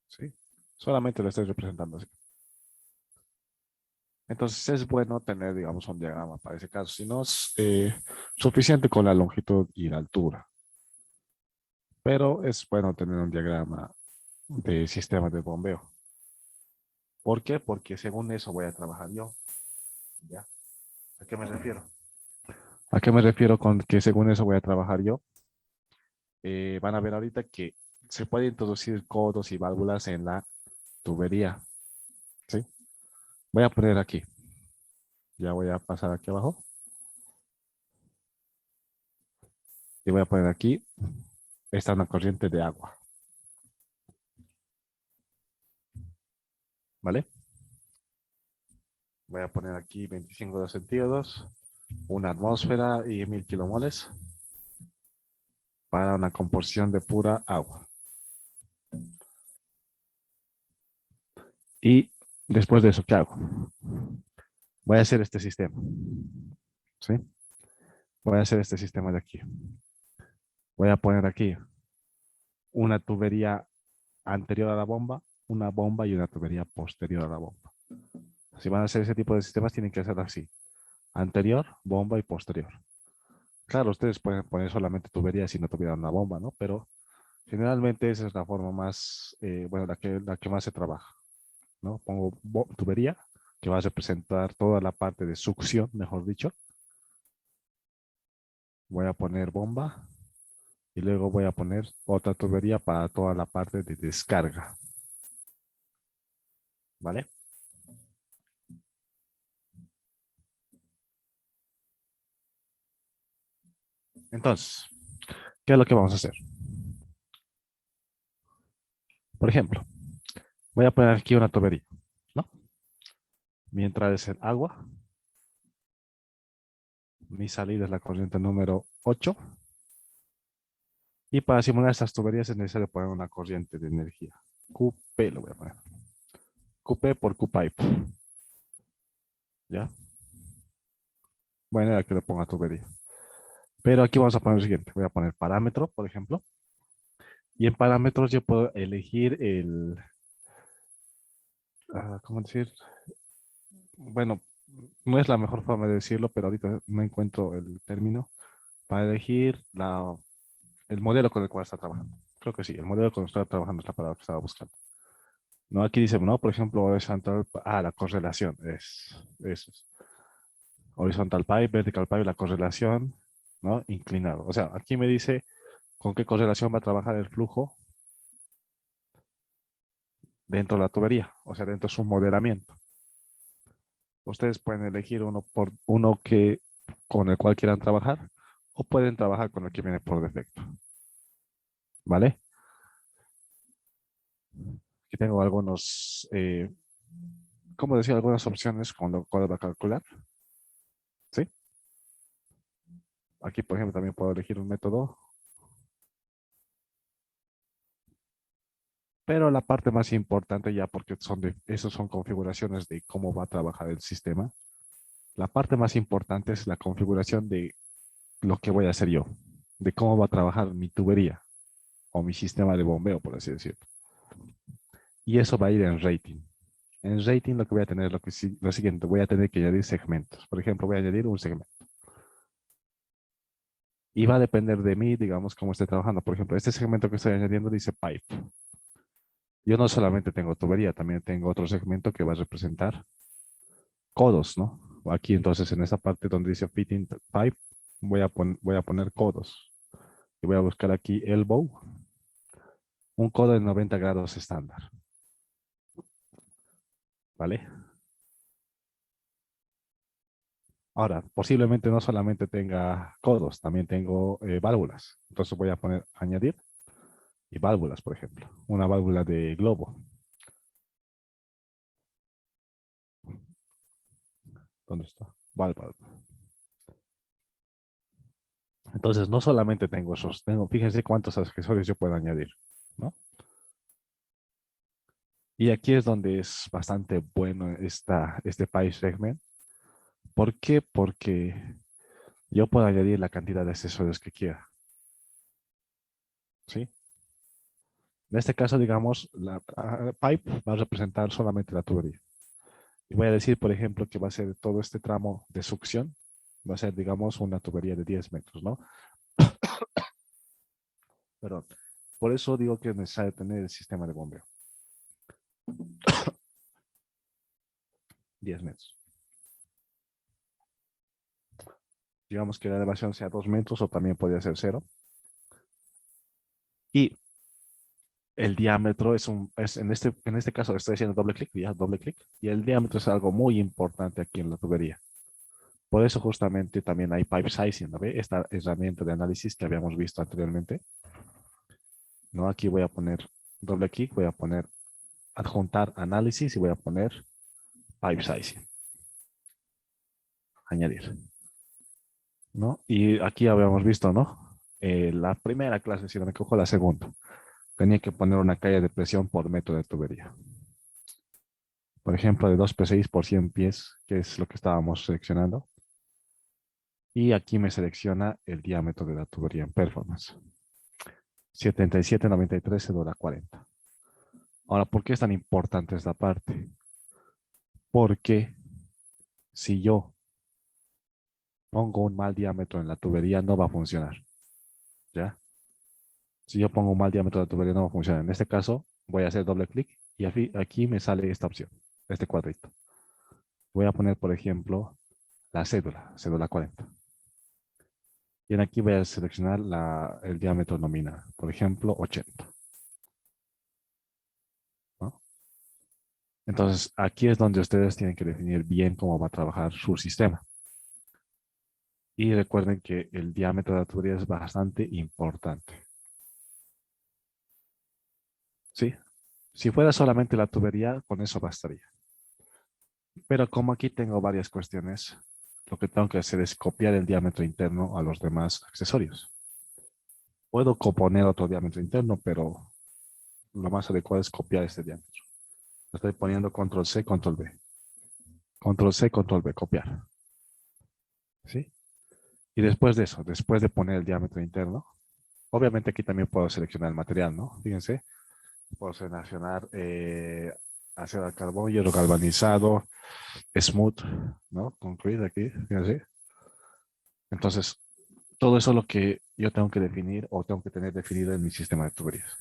¿sí? Solamente lo estoy representando así. Entonces es bueno tener, digamos, un diagrama para ese caso. Si no es suficiente con la longitud y la altura, pero es bueno tener un diagrama de sistema de bombeo. ¿Por qué? Porque según eso voy a trabajar yo. ¿Ya? ¿A qué me refiero? ¿A qué me refiero con que según eso voy a trabajar yo? Van a ver ahorita que se puede introducir codos y válvulas en la tubería, ¿sí? Voy a poner aquí. Ya voy a pasar aquí abajo. Y voy a poner aquí. Esta es una corriente de agua, ¿vale? Voy a poner aquí 25 grados centígrados, una atmósfera y 1000 kilomoles para una composición de pura agua. Y después de eso, ¿qué hago? Voy a hacer este sistema, ¿sí? Voy a hacer este sistema de aquí. Voy a poner aquí una tubería anterior a la bomba, una bomba y una tubería posterior a la bomba. Si van a hacer ese tipo de sistemas, tienen que hacer así. Anterior, bomba y posterior. Claro, ustedes pueden poner solamente tubería si no tuvieran una bomba, ¿no? Pero generalmente esa es la forma más, bueno, la que más se trabaja, ¿no? Pongo tubería, que va a representar toda la parte de succión, mejor dicho. Voy a poner bomba y luego voy a poner otra tubería para toda la parte de descarga, ¿vale? Entonces, ¿qué es lo que vamos a hacer? Por ejemplo, voy a poner aquí una tubería, ¿no? Mientras el agua, mi salida es la corriente número 8. Y para simular estas tuberías es necesario poner una corriente de energía. QP lo voy a poner. QP por QPipe. ¿Ya? Bueno, ya que le ponga tubería. Pero aquí vamos a poner lo siguiente. Voy a poner parámetro, por ejemplo. Y en parámetros yo puedo elegir el... ¿cómo decir? Bueno, no es la mejor forma de decirlo, pero ahorita no encuentro el término. Para elegir el modelo con el cual está trabajando. Creo que sí, el modelo con el que está trabajando es la palabra que estaba buscando. No, aquí dice, no, por ejemplo, horizontal, la correlación, eso es. Horizontal pipe, vertical pipe, la correlación, ¿no? Inclinado. O sea, aquí me dice con qué correlación va a trabajar el flujo dentro de la tubería, o sea, dentro de su modelamiento. Ustedes pueden elegir uno que con el cual quieran trabajar o pueden trabajar con el que viene por defecto, ¿vale? Aquí tengo algunos, ¿cómo decir? Algunas opciones con lo cual va a calcular, ¿sí? Aquí, por ejemplo, también puedo elegir un método, pero la parte más importante ya, porque esos son configuraciones de cómo va a trabajar el sistema. La parte más importante es la configuración de lo que voy a hacer yo, de cómo va a trabajar mi tubería o mi sistema de bombeo, por así decirlo. Y eso va a ir en rating. En rating lo que voy a tener es lo siguiente, voy a tener que añadir segmentos. Por ejemplo, voy a añadir un segmento. Y va a depender de mí, digamos, cómo esté trabajando. Por ejemplo, este segmento que estoy añadiendo dice pipe. Yo no solamente tengo tubería, también tengo otro segmento que va a representar codos, ¿no? Aquí entonces en esta parte donde dice fitting pipe, voy a poner codos. Y voy a buscar aquí elbow, un codo de 90 grados estándar, ¿vale? Ahora, posiblemente no solamente tenga codos, también tengo válvulas. Entonces voy a poner añadir y válvulas, por ejemplo. Una válvula de globo. ¿Dónde está? Válvula. Entonces no solamente tengo esos, fíjense cuántos accesorios yo puedo añadir, ¿no? Y aquí es donde es bastante bueno este pipe segment. ¿Por qué? Porque yo puedo añadir la cantidad de accesorios que quiera, ¿sí? En este caso, digamos, la pipe va a representar solamente la tubería. Y voy a decir, por ejemplo, que va a ser todo este tramo de succión, va a ser, digamos, una tubería de 10 metros, ¿no? Perdón. Por eso digo que es necesario tener el sistema de bombeo. 10 metros. Digamos que la elevación sea 2 metros o también podría ser cero. Y el diámetro en este caso estoy haciendo doble clic, ya doble clic. Y el diámetro es algo muy importante aquí en la tubería. Por eso justamente también hay pipe sizing, ¿no ve? Esta herramienta de análisis que habíamos visto anteriormente. ¿No? Aquí voy a poner doble clic, voy a poner adjuntar análisis y voy a poner pipe sizing. Añadir. ¿No? Y aquí habíamos visto, ¿no? La primera clase, si no me equivoco, la segunda. Tenía que poner una calle de presión por metro de tubería. Por ejemplo, de 2 PSI por 100 pies, que es lo que estábamos seleccionando. Y aquí me selecciona el diámetro de la tubería en performance. 77,93 se da 40. Ahora, ¿por qué es tan importante esta parte? Porque si yo pongo un mal diámetro en la tubería, no va a funcionar. ¿Ya? Si yo pongo un mal diámetro de la tubería, no va a funcionar. En este caso, voy a hacer doble clic y aquí me sale esta opción, este cuadrito. Voy a poner, por ejemplo, la cédula 40. Y en aquí voy a seleccionar el diámetro nominal, por ejemplo, 80. ¿No? Entonces, aquí es donde ustedes tienen que definir bien cómo va a trabajar su sistema. Y recuerden que el diámetro de la tubería es bastante importante. ¿Sí? Si fuera solamente la tubería, con eso bastaría. Pero como aquí tengo varias cuestiones, lo que tengo que hacer es copiar el diámetro interno a los demás accesorios. Puedo componer otro diámetro interno, pero lo más adecuado es copiar este diámetro. Estoy poniendo control C, control V. Control C, control V, copiar. ¿Sí? Y después de eso, después de poner el diámetro interno, obviamente aquí también puedo seleccionar el material, ¿no? Fíjense, puedo seleccionar acero al carbón, hierro galvanizado, smooth, ¿no? Concrete aquí, fíjense. Entonces, todo eso es lo que yo tengo que definir o tengo que tener definido en mi sistema de tuberías.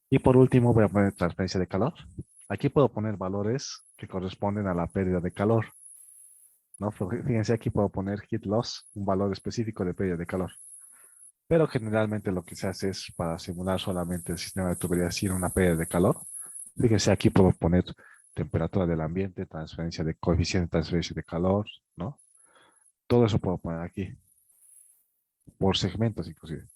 Y por último voy a poner transferencia de calor. Aquí puedo poner valores que corresponden a la pérdida de calor. ¿No? Fíjense, aquí puedo poner heat loss, un valor específico de pérdida de calor. Pero generalmente lo que se hace es para simular solamente el sistema de tuberías sin una pérdida de calor. Fíjense, aquí puedo poner temperatura del ambiente, transferencia de coeficiente de transferencia de calor, ¿no? Todo eso puedo poner aquí, por segmentos inclusive.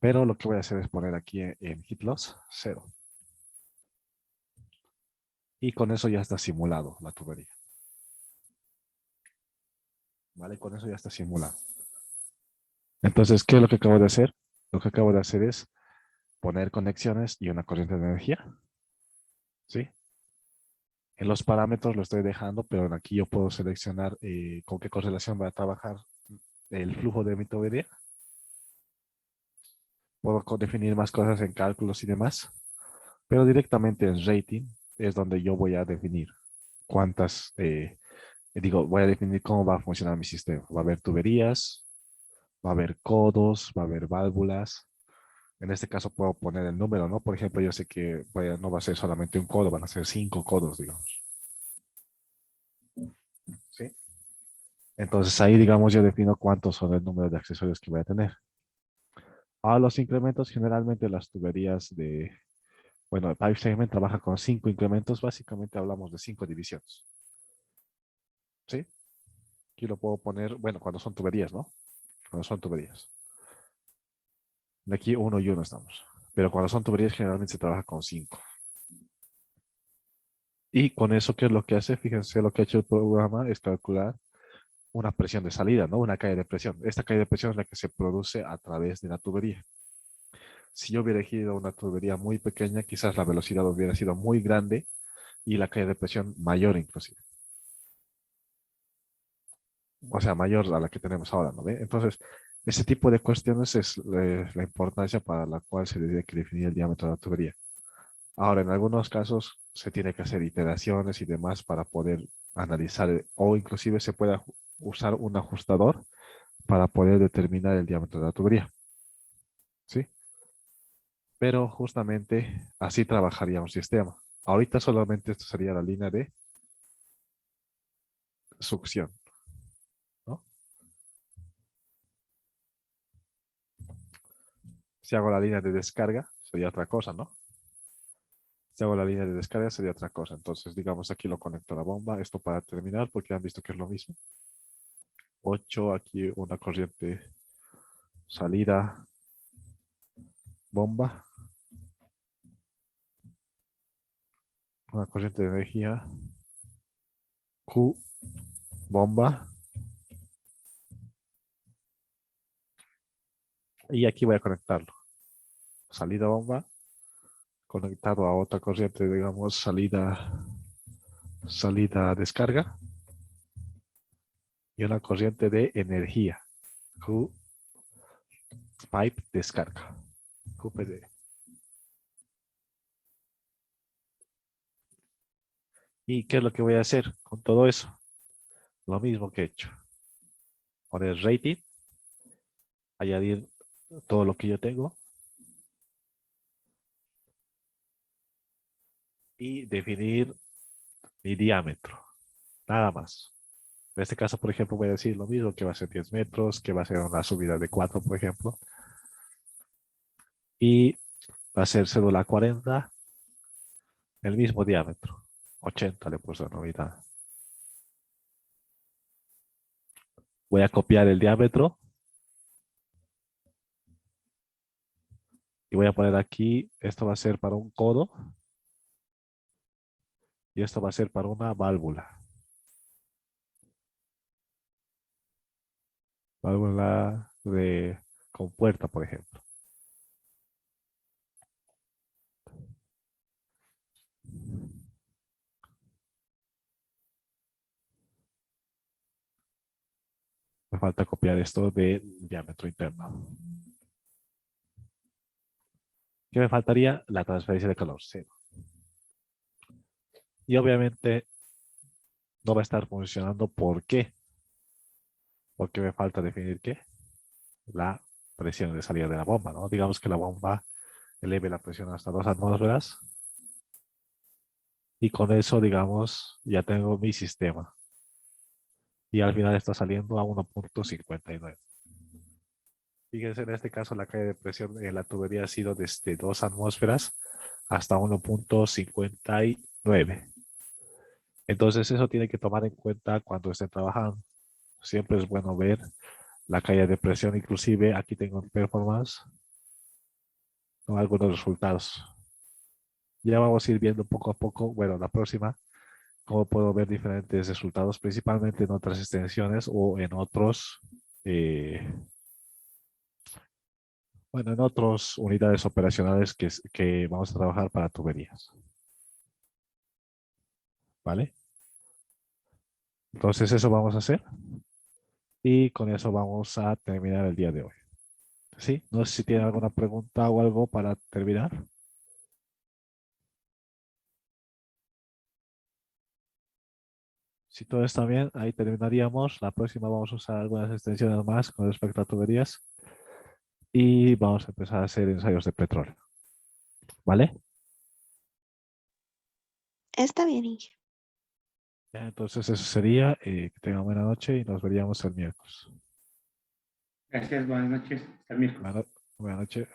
Pero lo que voy a hacer es poner aquí en heat loss 0. Y con eso ya está simulado la tubería. ¿Vale? Con eso ya está simulado. Entonces, ¿qué es lo que acabo de hacer? Lo que acabo de hacer es poner conexiones y una corriente de energía. ¿Sí? En los parámetros lo estoy dejando, pero aquí yo puedo seleccionar con qué correlación va a trabajar el flujo de mi tubería. Puedo definir más cosas en cálculos y demás, pero directamente en rating es donde yo voy a definir cuántas, voy a definir cómo va a funcionar mi sistema. Va a haber tuberías, va a haber codos, va a haber válvulas, En este caso puedo poner el número, ¿no? Por ejemplo, yo sé que no va a ser solamente un codo, van a ser 5 codos, digamos. ¿Sí? Entonces ahí, digamos, yo defino cuántos son el número de accesorios que voy a tener. A los incrementos, generalmente las tuberías bueno, el pipe segment trabaja con 5 incrementos. Básicamente hablamos de 5 divisiones. ¿Sí? Aquí lo puedo poner, bueno, cuando son tuberías, ¿no? Cuando son tuberías. De aquí uno y uno estamos. Pero cuando son tuberías, generalmente se trabaja con 5. Y con eso, ¿qué es lo que hace? Fíjense, lo que ha hecho el programa es calcular una presión de salida, ¿no? Una caída de presión. Esta caída de presión es la que se produce a través de la tubería. Si yo hubiera elegido una tubería muy pequeña, quizás la velocidad hubiera sido muy grande y la caída de presión mayor inclusive. O sea, mayor a la que tenemos ahora, ¿no ve? Entonces, ese tipo de cuestiones es la importancia para la cual se tiene que definir el diámetro de la tubería. Ahora, en algunos casos se tiene que hacer iteraciones y demás para poder analizar o inclusive se puede usar un ajustador para poder determinar el diámetro de la tubería, ¿sí? Pero justamente así trabajaría un sistema. Ahorita solamente esto sería la línea de succión, ¿no? Si hago la línea de descarga, sería otra cosa, ¿no? Si hago la línea de descarga, sería otra cosa. Entonces, digamos, aquí lo conecto a la bomba. Esto para terminar, porque han visto que es lo mismo. 8, aquí una corriente salida, bomba, una corriente de energía, Q, bomba. Y aquí voy a conectarlo. Salida bomba, conectado a otra corriente, digamos, salida descarga. Y una corriente de energía. Q, pipe descarga. QPD. ¿Y qué es lo que voy a hacer con todo eso? Lo mismo que he hecho. Poner rating, añadir todo lo que yo tengo y definir mi diámetro. Nada más. En este caso, por ejemplo, voy a decir lo mismo, que va a ser 10 metros, que va a ser una subida de 4, por ejemplo. Y va a ser cédula 40, el mismo diámetro. 80 le puse a 90. Voy a copiar el diámetro y voy a poner aquí, esto va a ser para un codo y esto va a ser para una válvula. Válvula de compuerta, por ejemplo. Me falta copiar esto de diámetro interno. ¿Qué me faltaría? La transferencia de calor, cero. Y obviamente no va a estar funcionando. ¿Por qué? Porque me falta definir qué. La presión de salida de la bomba, ¿no? Digamos que la bomba eleve la presión hasta 2 atmósferas y con eso, digamos, ya tengo mi sistema. Y al final está saliendo a 1,59. Fíjense, en este caso la caída de presión en la tubería ha sido desde 2 atmósferas hasta 1,59. Entonces eso tiene que tomar en cuenta cuando estén trabajando. Siempre es bueno ver la caída de presión. Inclusive aquí tengo en performance, ¿no? Algunos resultados. Ya vamos a ir viendo poco a poco, bueno, la próxima, cómo puedo ver diferentes resultados, principalmente en otras extensiones o en otros, eh, bueno, en otras unidades operacionales que vamos a trabajar para tuberías. ¿Vale? Entonces eso vamos a hacer y con eso vamos a terminar el día de hoy. ¿Sí? No sé si tienen alguna pregunta o algo para terminar. Si todo está bien, ahí terminaríamos. La próxima vamos a usar algunas extensiones más con respecto a tuberías. y vamos a empezar a hacer ensayos de petróleo. ¿Vale? Está bien, Inge. Ya, entonces eso sería. Que tengan buena noche y nos veríamos el miércoles. Gracias, buenas noches. Hasta el miércoles. Buena noche.